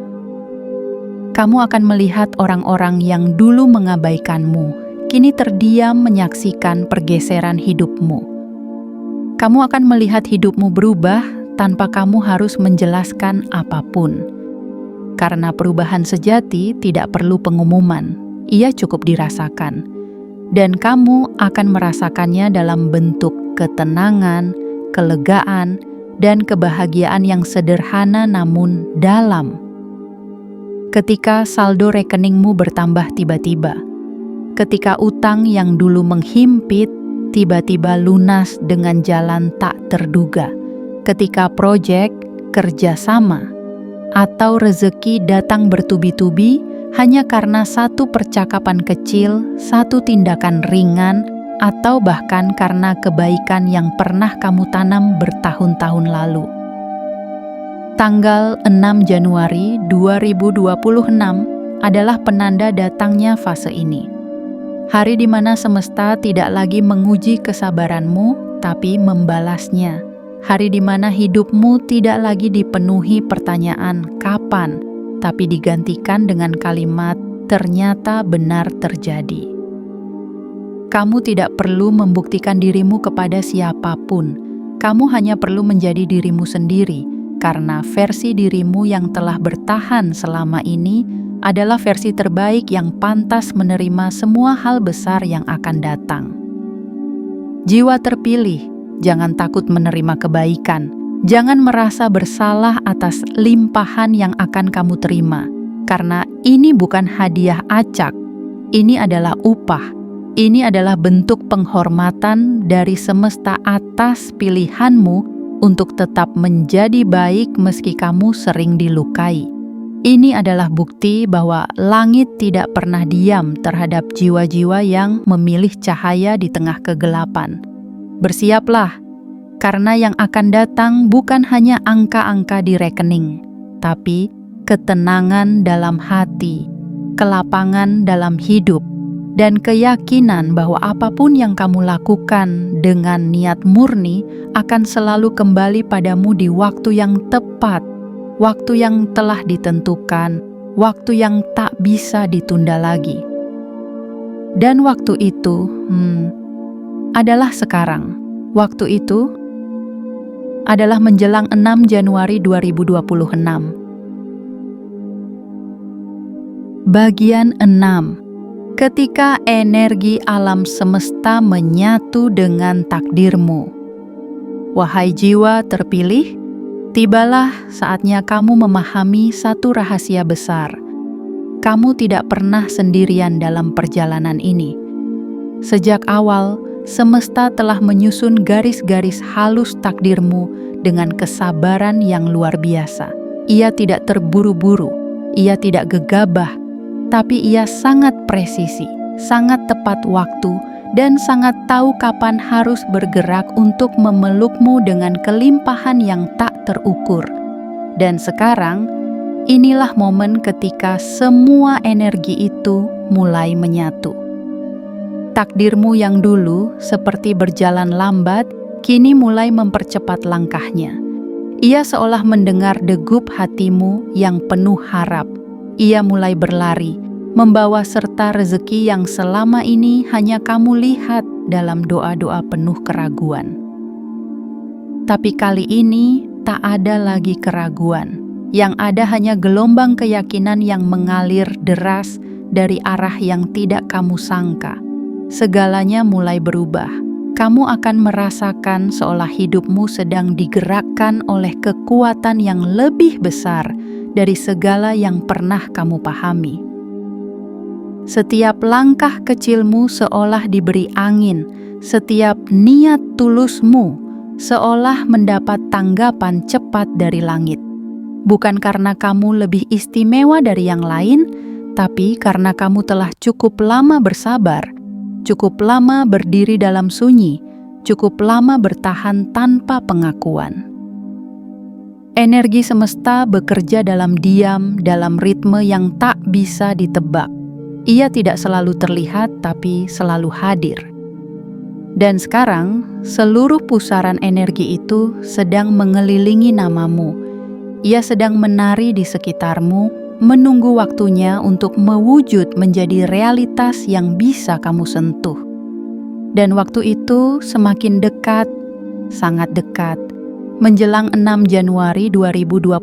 Kamu akan melihat orang-orang yang dulu mengabaikanmu, kini terdiam menyaksikan pergeseran hidupmu. Kamu akan melihat hidupmu berubah tanpa kamu harus menjelaskan apapun. Karena perubahan sejati tidak perlu pengumuman, ia cukup dirasakan. Dan kamu akan merasakannya dalam bentuk ketenangan, kelegaan, dan kebahagiaan yang sederhana namun dalam. Ketika saldo rekeningmu bertambah tiba-tiba, ketika utang yang dulu menghimpit tiba-tiba lunas dengan jalan tak terduga, ketika proyek, kerjasama, atau rezeki datang bertubi-tubi hanya karena satu percakapan kecil, satu tindakan ringan, atau bahkan karena kebaikan yang pernah kamu tanam bertahun-tahun lalu. Tanggal 6 Januari 2026 adalah penanda datangnya fase ini. Hari di mana semesta tidak lagi menguji kesabaranmu, tapi membalasnya. Hari di mana hidupmu tidak lagi dipenuhi pertanyaan kapan, tapi digantikan dengan kalimat ternyata benar terjadi. Kamu tidak perlu membuktikan dirimu kepada siapapun. Kamu hanya perlu menjadi dirimu sendiri. Karena versi dirimu yang telah bertahan selama ini adalah versi terbaik yang pantas menerima semua hal besar yang akan datang. Jiwa terpilih, jangan takut menerima kebaikan. Jangan merasa bersalah atas limpahan yang akan kamu terima. Karena ini bukan hadiah acak, ini adalah upah. Ini adalah bentuk penghormatan dari semesta atas pilihanmu untuk tetap menjadi baik meski kamu sering dilukai. Ini adalah bukti bahwa langit tidak pernah diam terhadap jiwa-jiwa yang memilih cahaya di tengah kegelapan. Bersiaplah, karena yang akan datang bukan hanya angka-angka di rekening, tapi ketenangan dalam hati, kelapangan dalam hidup, dan keyakinan bahwa apapun yang kamu lakukan dengan niat murni akan selalu kembali padamu di waktu yang tepat, waktu yang telah ditentukan, waktu yang tak bisa ditunda lagi. Dan waktu itu, adalah sekarang. Waktu itu adalah menjelang 6 Januari 2026. Bagian 6. Ketika energi alam semesta menyatu dengan takdirmu. Wahai jiwa terpilih, tibalah saatnya kamu memahami satu rahasia besar. Kamu tidak pernah sendirian dalam perjalanan ini. Sejak awal, semesta telah menyusun garis-garis halus takdirmu dengan kesabaran yang luar biasa. Ia tidak terburu-buru, ia tidak gegabah, tapi ia sangat presisi, sangat tepat waktu, dan sangat tahu kapan harus bergerak untuk memelukmu dengan kelimpahan yang tak terukur. Dan sekarang, inilah momen ketika semua energi itu mulai menyatu. Takdirmu yang dulu seperti berjalan lambat, kini mulai mempercepat langkahnya. Ia seolah mendengar degup hatimu yang penuh harap. Ia mulai berlari, membawa serta rezeki yang selama ini hanya kamu lihat dalam doa-doa penuh keraguan. Tapi kali ini tak ada lagi keraguan. Yang ada hanya gelombang keyakinan yang mengalir deras dari arah yang tidak kamu sangka. Segalanya mulai berubah. Kamu akan merasakan seolah hidupmu sedang digerakkan oleh kekuatan yang lebih besar dari segala yang pernah kamu pahami. Setiap langkah kecilmu seolah diberi angin, setiap niat tulusmu seolah mendapat tanggapan cepat dari langit. Bukan karena kamu lebih istimewa dari yang lain, tapi karena kamu telah cukup lama bersabar, cukup lama berdiri dalam sunyi, cukup lama bertahan tanpa pengakuan. Energi semesta bekerja dalam diam, dalam ritme yang tak bisa ditebak. Ia tidak selalu terlihat, tapi selalu hadir. Dan sekarang, seluruh pusaran energi itu sedang mengelilingi namamu. Ia sedang menari di sekitarmu, menunggu waktunya untuk mewujud menjadi realitas yang bisa kamu sentuh. Dan waktu itu semakin dekat, sangat dekat. Menjelang 6 Januari 2026,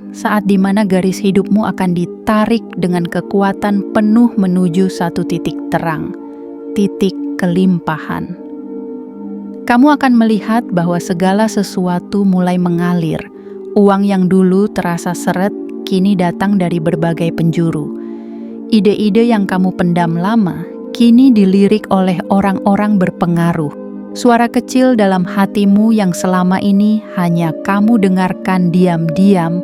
saat dimana garis hidupmu akan ditarik dengan kekuatan penuh menuju satu titik terang, titik kelimpahan. Kamu akan melihat bahwa segala sesuatu mulai mengalir. Uang yang dulu terasa seret, kini datang dari berbagai penjuru. Ide-ide yang kamu pendam lama, kini dilirik oleh orang-orang berpengaruh. Suara kecil dalam hatimu yang selama ini hanya kamu dengarkan diam-diam,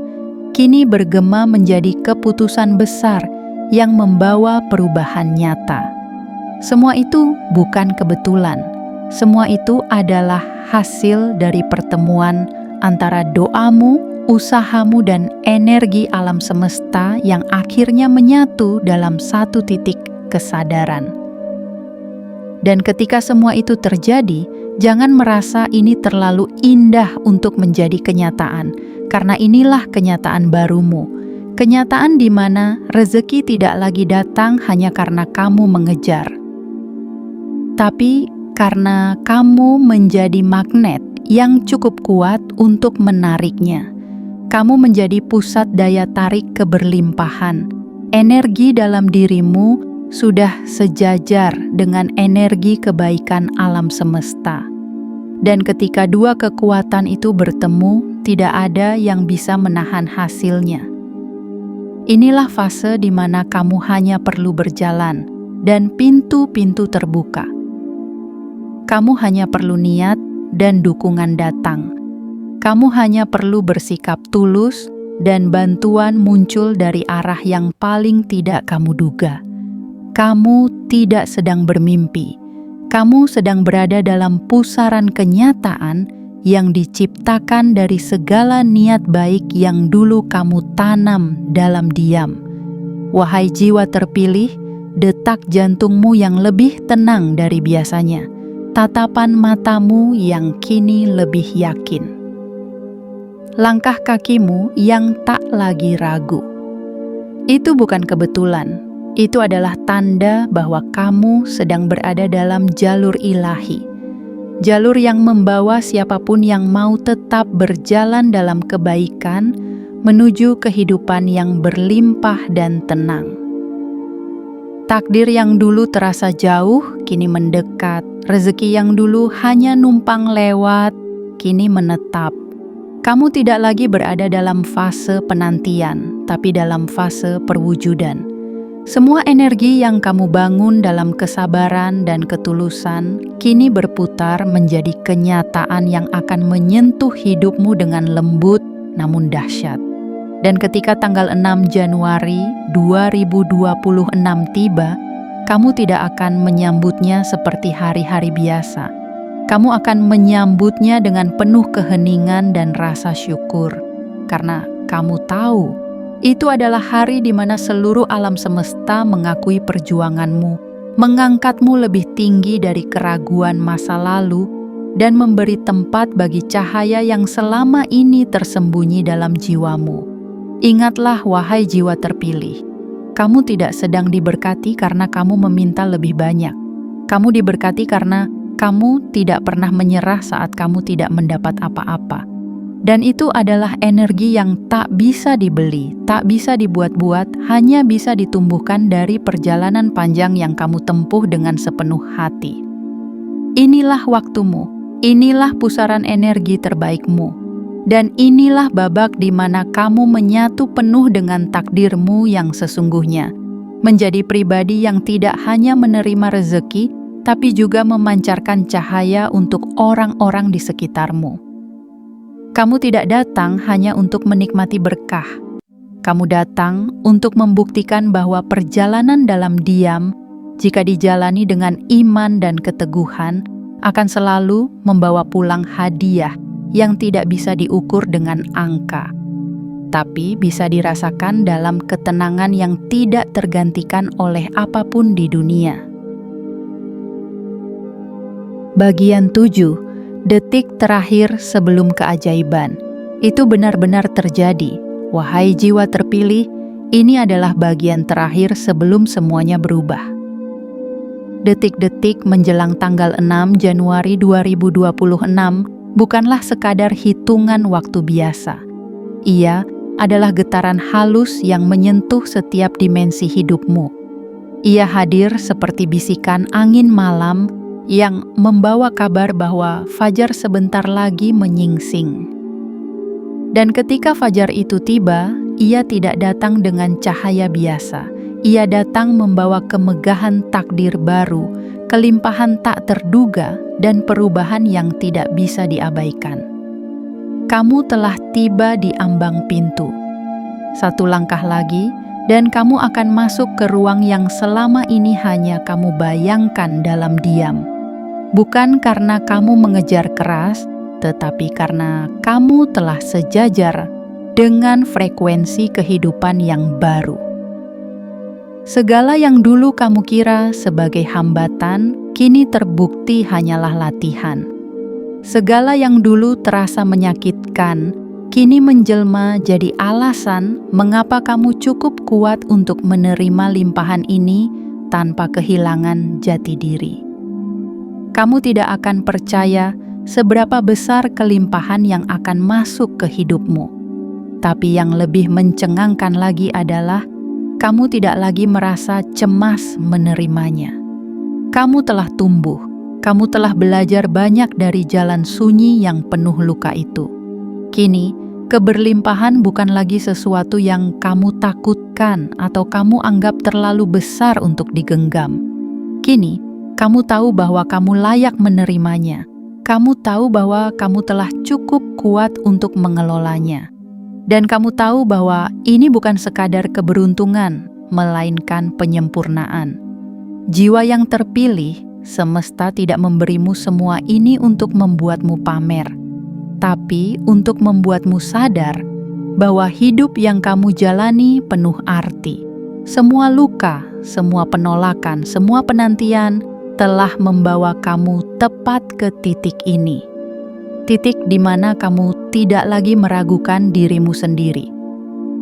kini bergema menjadi keputusan besar yang membawa perubahan nyata. Semua itu bukan kebetulan. Semua itu adalah hasil dari pertemuan antara doamu, usahamu, dan energi alam semesta yang akhirnya menyatu dalam satu titik kesadaran. Dan ketika semua itu terjadi, jangan merasa ini terlalu indah untuk menjadi kenyataan, karena inilah kenyataan barumu. Kenyataan di mana rezeki tidak lagi datang hanya karena kamu mengejar, tapi karena kamu menjadi magnet yang cukup kuat untuk menariknya. Kamu menjadi pusat daya tarik keberlimpahan. Energi dalam dirimu sudah sejajar dengan energi kebaikan alam semesta. Dan ketika dua kekuatan itu bertemu, tidak ada yang bisa menahan hasilnya. Inilah fase di mana kamu hanya perlu berjalan dan pintu-pintu terbuka. Kamu hanya perlu niat dan dukungan datang. Kamu hanya perlu bersikap tulus dan bantuan muncul dari arah yang paling tidak kamu duga. Kamu tidak sedang bermimpi. Kamu sedang berada dalam pusaran kenyataan yang diciptakan dari segala niat baik yang dulu kamu tanam dalam diam. Wahai jiwa terpilih, detak jantungmu yang lebih tenang dari biasanya. Tatapan matamu yang kini lebih yakin. Langkah kakimu yang tak lagi ragu. Itu bukan kebetulan. Itu adalah tanda bahwa kamu sedang berada dalam jalur ilahi. Jalur yang membawa siapapun yang mau tetap berjalan dalam kebaikan menuju kehidupan yang berlimpah dan tenang. Takdir yang dulu terasa jauh, kini mendekat. Rezeki yang dulu hanya numpang lewat, kini menetap. Kamu tidak lagi berada dalam fase penantian, tapi dalam fase perwujudan. Semua energi yang kamu bangun dalam kesabaran dan ketulusan kini berputar menjadi kenyataan yang akan menyentuh hidupmu dengan lembut namun dahsyat. Dan ketika tanggal 6 Januari 2026 tiba, kamu tidak akan menyambutnya seperti hari-hari biasa. Kamu akan menyambutnya dengan penuh keheningan dan rasa syukur. Karena kamu tahu, itu adalah hari di mana seluruh alam semesta mengakui perjuanganmu, mengangkatmu lebih tinggi dari keraguan masa lalu, dan memberi tempat bagi cahaya yang selama ini tersembunyi dalam jiwamu. Ingatlah, wahai jiwa terpilih, kamu tidak sedang diberkati karena kamu meminta lebih banyak. Kamu diberkati karena kamu tidak pernah menyerah saat kamu tidak mendapat apa-apa. Dan itu adalah energi yang tak bisa dibeli, tak bisa dibuat-buat, hanya bisa ditumbuhkan dari perjalanan panjang yang kamu tempuh dengan sepenuh hati. Inilah waktumu, inilah pusaran energi terbaikmu. Dan inilah babak di mana kamu menyatu penuh dengan takdirmu yang sesungguhnya. Menjadi pribadi yang tidak hanya menerima rezeki, tapi juga memancarkan cahaya untuk orang-orang di sekitarmu. Kamu tidak datang hanya untuk menikmati berkah. Kamu datang untuk membuktikan bahwa perjalanan dalam diam, jika dijalani dengan iman dan keteguhan, akan selalu membawa pulang hadiah yang tidak bisa diukur dengan angka, tapi bisa dirasakan dalam ketenangan yang tidak tergantikan oleh apapun di dunia. Bagian 7, detik terakhir sebelum keajaiban. Itu benar-benar terjadi. Wahai jiwa terpilih, ini adalah bagian terakhir sebelum semuanya berubah. Detik-detik menjelang tanggal 6 Januari 2026 bukanlah sekadar hitungan waktu biasa. Ia adalah getaran halus yang menyentuh setiap dimensi hidupmu. Ia hadir seperti bisikan angin malam yang membawa kabar bahwa fajar sebentar lagi menyingsing. Dan ketika fajar itu tiba, ia tidak datang dengan cahaya biasa. Ia datang membawa kemegahan takdir baru, kelimpahan tak terduga, dan perubahan yang tidak bisa diabaikan. Kamu telah tiba di ambang pintu. Satu langkah lagi, dan kamu akan masuk ke ruang yang selama ini hanya kamu bayangkan dalam diam. Bukan karena kamu mengejar keras, tetapi karena kamu telah sejajar dengan frekuensi kehidupan yang baru. Segala yang dulu kamu kira sebagai hambatan, kini terbukti hanyalah latihan. Segala yang dulu terasa menyakitkan, kini menjelma jadi alasan mengapa kamu cukup kuat untuk menerima limpahan ini tanpa kehilangan jati diri. Kamu tidak akan percaya seberapa besar kelimpahan yang akan masuk ke hidupmu. Tapi yang lebih mencengangkan lagi adalah kamu tidak lagi merasa cemas menerimanya. Kamu telah tumbuh, kamu telah belajar banyak dari jalan sunyi yang penuh luka itu. Kini, keberlimpahan bukan lagi sesuatu yang kamu takutkan atau kamu anggap terlalu besar untuk digenggam. Kini, kamu tahu bahwa kamu layak menerimanya. Kamu tahu bahwa kamu telah cukup kuat untuk mengelolanya. Dan kamu tahu bahwa ini bukan sekadar keberuntungan, melainkan penyempurnaan. Jiwa yang terpilih, semesta tidak memberimu semua ini untuk membuatmu pamer, tapi untuk membuatmu sadar bahwa hidup yang kamu jalani penuh arti. Semua luka, semua penolakan, semua penantian telah membawa kamu tepat ke titik ini. Titik di mana kamu tidak lagi meragukan dirimu sendiri.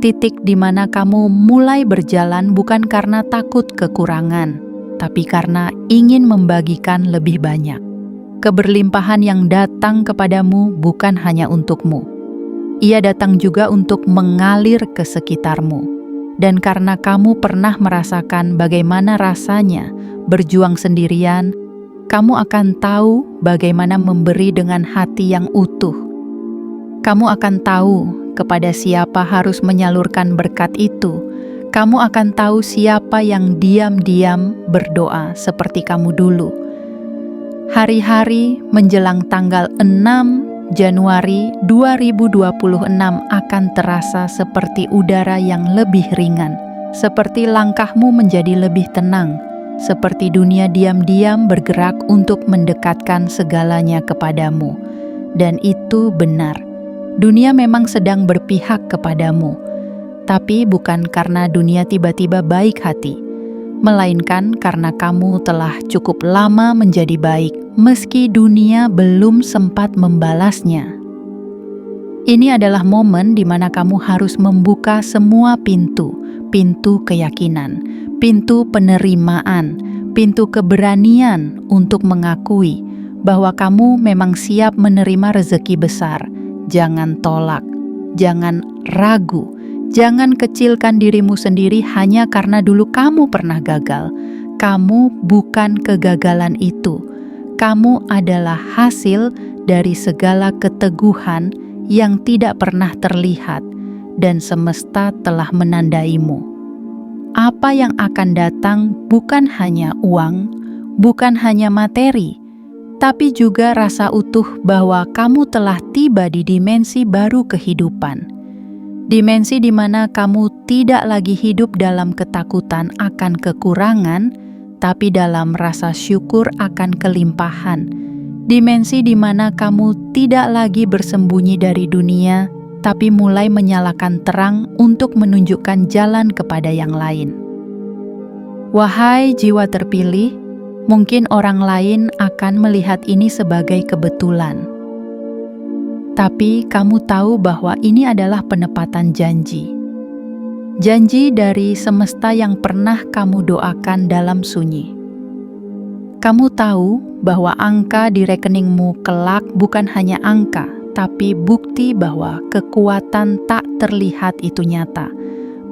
titik di mana kamu mulai berjalan bukan karena takut kekurangan, tapi karena ingin membagikan lebih banyak. Keberlimpahan yang datang kepadamu bukan hanya untukmu. Ia datang juga untuk mengalir ke sekitarmu. Dan karena kamu pernah merasakan bagaimana rasanya berjuang sendirian, kamu akan tahu bagaimana memberi dengan hati yang utuh. Kamu akan tahu kepada siapa harus menyalurkan berkat itu. Kamu akan tahu siapa yang diam-diam berdoa seperti kamu dulu. Hari-hari menjelang tanggal 6 Januari 2026 akan terasa seperti udara yang lebih ringan, seperti langkahmu menjadi lebih tenang, seperti dunia diam-diam bergerak untuk mendekatkan segalanya kepadamu. Dan itu benar. Dunia memang sedang berpihak kepadamu, tapi bukan karena dunia tiba-tiba baik hati, melainkan karena kamu telah cukup lama menjadi baik, meski dunia belum sempat membalasnya. Ini adalah momen di mana kamu harus membuka semua pintu keyakinan, pintu penerimaan, pintu keberanian untuk mengakui bahwa kamu memang siap menerima rezeki besar. Jangan tolak, jangan ragu, jangan kecilkan dirimu sendiri hanya karena dulu kamu pernah gagal. Kamu bukan kegagalan itu. Kamu adalah hasil dari segala keteguhan yang tidak pernah terlihat, dan semesta telah menandaimu. Apa yang akan datang bukan hanya uang, bukan hanya materi, tapi juga rasa utuh bahwa kamu telah tiba di dimensi baru kehidupan. Dimensi di mana kamu tidak lagi hidup dalam ketakutan akan kekurangan, tapi dalam rasa syukur akan kelimpahan. Dimensi di mana kamu tidak lagi bersembunyi dari dunia, tapi mulai menyalakan terang untuk menunjukkan jalan kepada yang lain. Wahai jiwa terpilih, mungkin orang lain akan melihat ini sebagai kebetulan. Tapi kamu tahu bahwa ini adalah penepatan janji. Janji dari semesta yang pernah kamu doakan dalam sunyi. Kamu tahu bahwa angka di rekeningmu kelak bukan hanya angka, tapi bukti bahwa kekuatan tak terlihat itu nyata.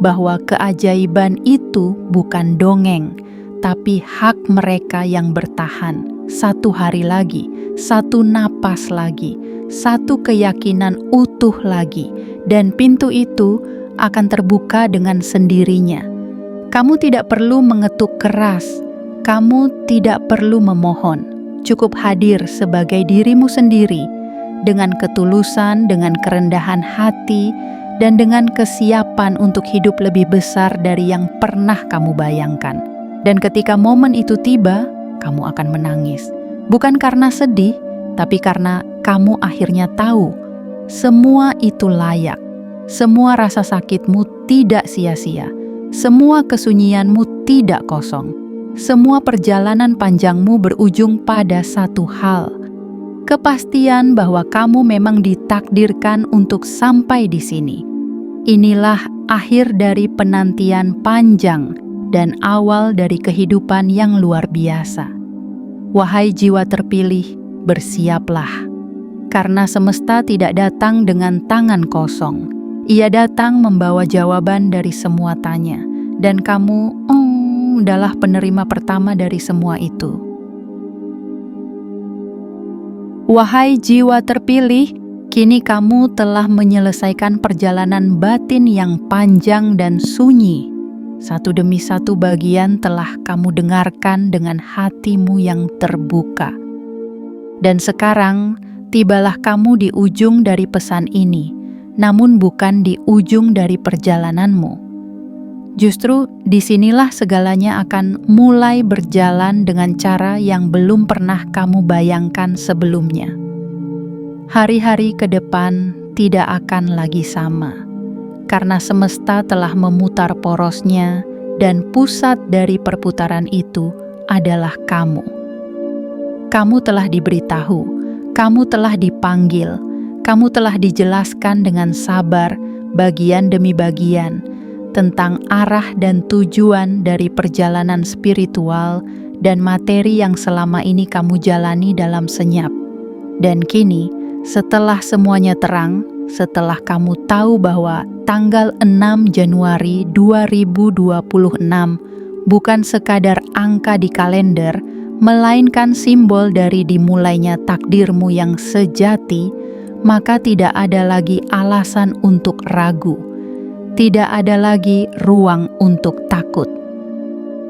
Bahwa keajaiban itu bukan dongeng, tapi hak mereka yang bertahan. Satu hari lagi, satu napas lagi, satu keyakinan utuh lagi, dan pintu itu akan terbuka dengan sendirinya. Kamu tidak perlu mengetuk keras, kamu tidak perlu memohon, cukup hadir sebagai dirimu sendiri, dengan ketulusan, dengan kerendahan hati, dan dengan kesiapan untuk hidup lebih besar dari yang pernah kamu bayangkan. Dan ketika momen itu tiba, kamu akan menangis. Bukan karena sedih, tapi karena kamu akhirnya tahu semua itu layak. Semua rasa sakitmu tidak sia-sia. Semua kesunyianmu tidak kosong. Semua perjalanan panjangmu berujung pada satu hal. Kepastian bahwa kamu memang ditakdirkan untuk sampai di sini. Inilah akhir dari penantian panjang dan awal dari kehidupan yang luar biasa. Wahai jiwa terpilih, bersiaplah. Karena semesta tidak datang dengan tangan kosong. Ia datang membawa jawaban dari semua tanya. Dan kamu adalah penerima pertama dari semua itu. Wahai jiwa terpilih, kini kamu telah menyelesaikan perjalanan batin yang panjang dan sunyi. Satu demi satu bagian telah kamu dengarkan dengan hatimu yang terbuka. Dan sekarang, tibalah kamu di ujung dari pesan ini, namun bukan di ujung dari perjalananmu. Justru disinilah segalanya akan mulai berjalan dengan cara yang belum pernah kamu bayangkan sebelumnya. Hari-hari ke depan tidak akan lagi sama, karena semesta telah memutar porosnya dan pusat dari perputaran itu adalah kamu. Kamu telah diberitahu, kamu telah dipanggil, kamu telah dijelaskan dengan sabar bagian demi bagian, tentang arah dan tujuan dari perjalanan spiritual dan materi yang selama ini kamu jalani dalam senyap. Dan kini, setelah semuanya terang, setelah kamu tahu bahwa tanggal 6 Januari 2026 bukan sekadar angka di kalender, melainkan simbol dari dimulainya takdirmu yang sejati, maka tidak ada lagi alasan untuk ragu. Tidak ada lagi ruang untuk takut.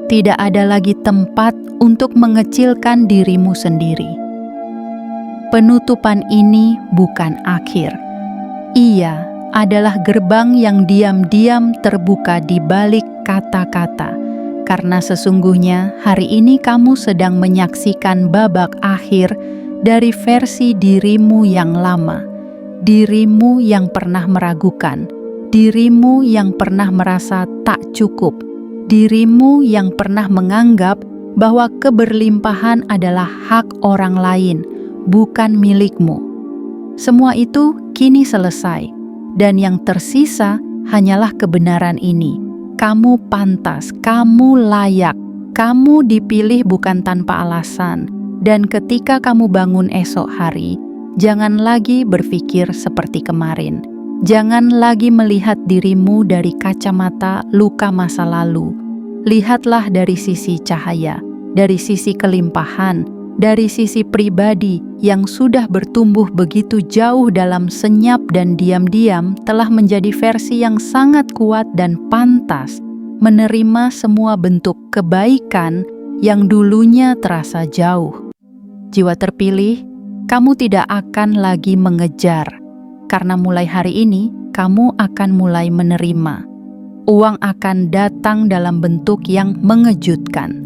Tidak ada lagi tempat untuk mengecilkan dirimu sendiri. Penutupan ini bukan akhir. Ia adalah gerbang yang diam-diam terbuka di balik kata-kata. Karena sesungguhnya hari ini kamu sedang menyaksikan babak akhir dari versi dirimu yang lama. Dirimu yang pernah meragukan. Dirimu yang pernah merasa tak cukup, dirimu yang pernah menganggap bahwa keberlimpahan adalah hak orang lain, bukan milikmu. Semua itu kini selesai, dan yang tersisa hanyalah kebenaran ini. Kamu pantas, kamu layak, kamu dipilih bukan tanpa alasan, dan ketika kamu bangun esok hari, jangan lagi berpikir seperti kemarin. Jangan lagi melihat dirimu dari kacamata luka masa lalu. Lihatlah dari sisi cahaya, dari sisi kelimpahan, dari sisi pribadi yang sudah bertumbuh begitu jauh dalam senyap dan diam-diam telah menjadi versi yang sangat kuat dan pantas menerima semua bentuk kebaikan yang dulunya terasa jauh. Jiwa terpilih, kamu tidak akan lagi mengejar. Karena mulai hari ini, kamu akan mulai menerima. Uang akan datang dalam bentuk yang mengejutkan.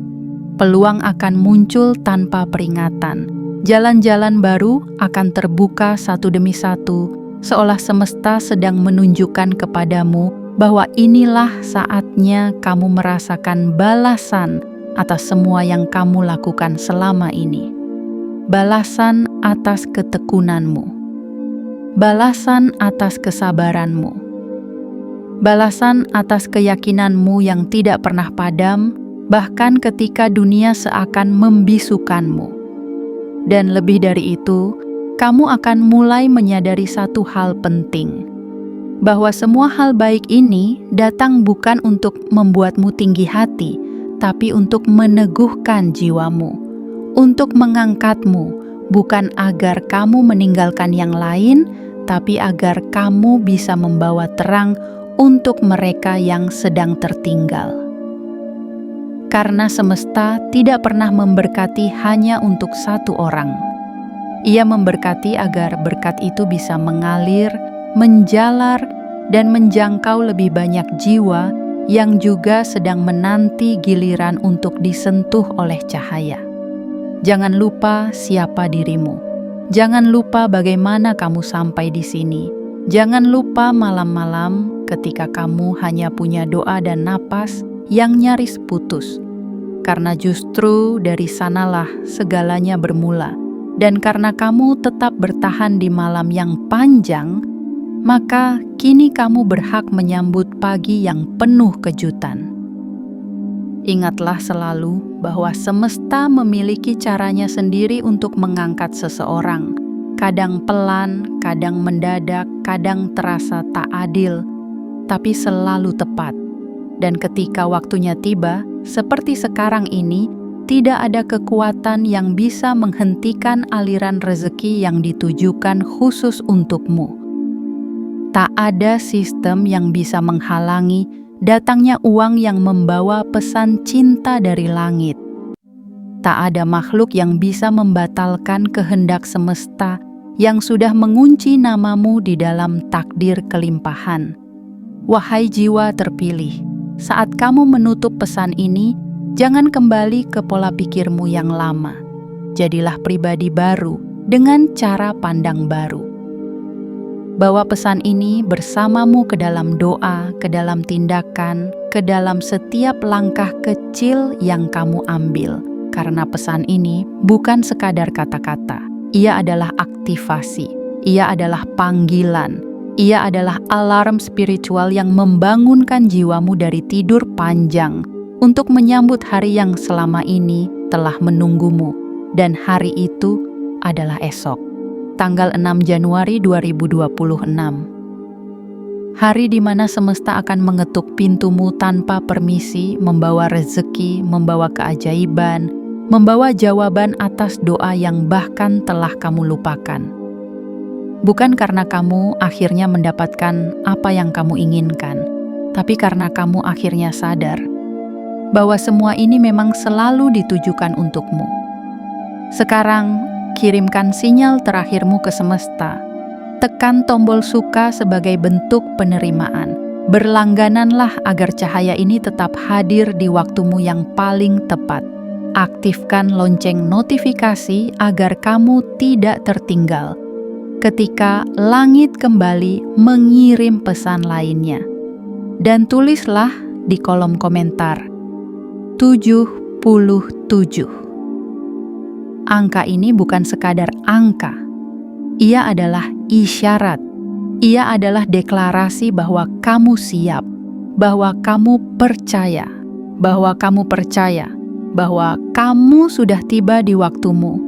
Peluang akan muncul tanpa peringatan. Jalan-jalan baru akan terbuka satu demi satu, seolah semesta sedang menunjukkan kepadamu bahwa inilah saatnya kamu merasakan balasan atas semua yang kamu lakukan selama ini. Balasan atas ketekunanmu. Balasan atas kesabaranmu. Balasan atas keyakinanmu yang tidak pernah padam, bahkan ketika dunia seakan membisukanmu. Dan lebih dari itu, kamu akan mulai menyadari satu hal penting, bahwa semua hal baik ini datang bukan untuk membuatmu tinggi hati, tapi untuk meneguhkan jiwamu, untuk mengangkatmu, bukan agar kamu meninggalkan yang lain, tapi agar kamu bisa membawa terang untuk mereka yang sedang tertinggal. Karena semesta tidak pernah memberkati hanya untuk satu orang. Ia memberkati agar berkat itu bisa mengalir, menjalar, dan menjangkau lebih banyak jiwa yang juga sedang menanti giliran untuk disentuh oleh cahaya. Jangan lupa siapa dirimu. Jangan lupa bagaimana kamu sampai di sini. Jangan lupa malam-malam ketika kamu hanya punya doa dan napas yang nyaris putus. Karena justru dari sanalah segalanya bermula. Dan karena kamu tetap bertahan di malam yang panjang, maka kini kamu berhak menyambut pagi yang penuh kejutan. Ingatlah selalu bahwa semesta memiliki caranya sendiri untuk mengangkat seseorang. Kadang pelan, kadang mendadak, kadang terasa tak adil, tapi selalu tepat. Dan ketika waktunya tiba, seperti sekarang ini, tidak ada kekuatan yang bisa menghentikan aliran rezeki yang ditujukan khusus untukmu. Tak ada sistem yang bisa menghalangi datangnya uang yang membawa pesan cinta dari langit. Tak ada makhluk yang bisa membatalkan kehendak semesta yang sudah mengunci namamu di dalam takdir kelimpahan. Wahai jiwa terpilih, saat kamu menutup pesan ini, jangan kembali ke pola pikirmu yang lama. Jadilah pribadi baru dengan cara pandang baru. Bawa pesan ini bersamamu ke dalam doa, ke dalam tindakan, ke dalam setiap langkah kecil yang kamu ambil. Karena pesan ini bukan sekadar kata-kata. Ia adalah aktivasi. Ia adalah panggilan. Ia adalah alarm spiritual yang membangunkan jiwamu dari tidur panjang untuk menyambut hari yang selama ini telah menunggumu. Dan hari itu adalah esok, tanggal 6 Januari 2026. Hari di mana semesta akan mengetuk pintumu tanpa permisi, membawa rezeki, membawa keajaiban, membawa jawaban atas doa yang bahkan telah kamu lupakan. Bukan karena kamu akhirnya mendapatkan apa yang kamu inginkan, tapi karena kamu akhirnya sadar bahwa semua ini memang selalu ditujukan untukmu. Sekarang, kirimkan sinyal terakhirmu ke semesta. Tekan tombol suka sebagai bentuk penerimaan. Berlanggananlah agar cahaya ini tetap hadir di waktumu yang paling tepat. Aktifkan lonceng notifikasi agar kamu tidak tertinggal ketika langit kembali mengirim pesan lainnya. Dan tulislah di kolom komentar 77. Angka ini bukan sekadar angka. Ia adalah isyarat. Ia adalah deklarasi bahwa kamu siap, bahwa kamu percaya, bahwa kamu sudah tiba di waktumu,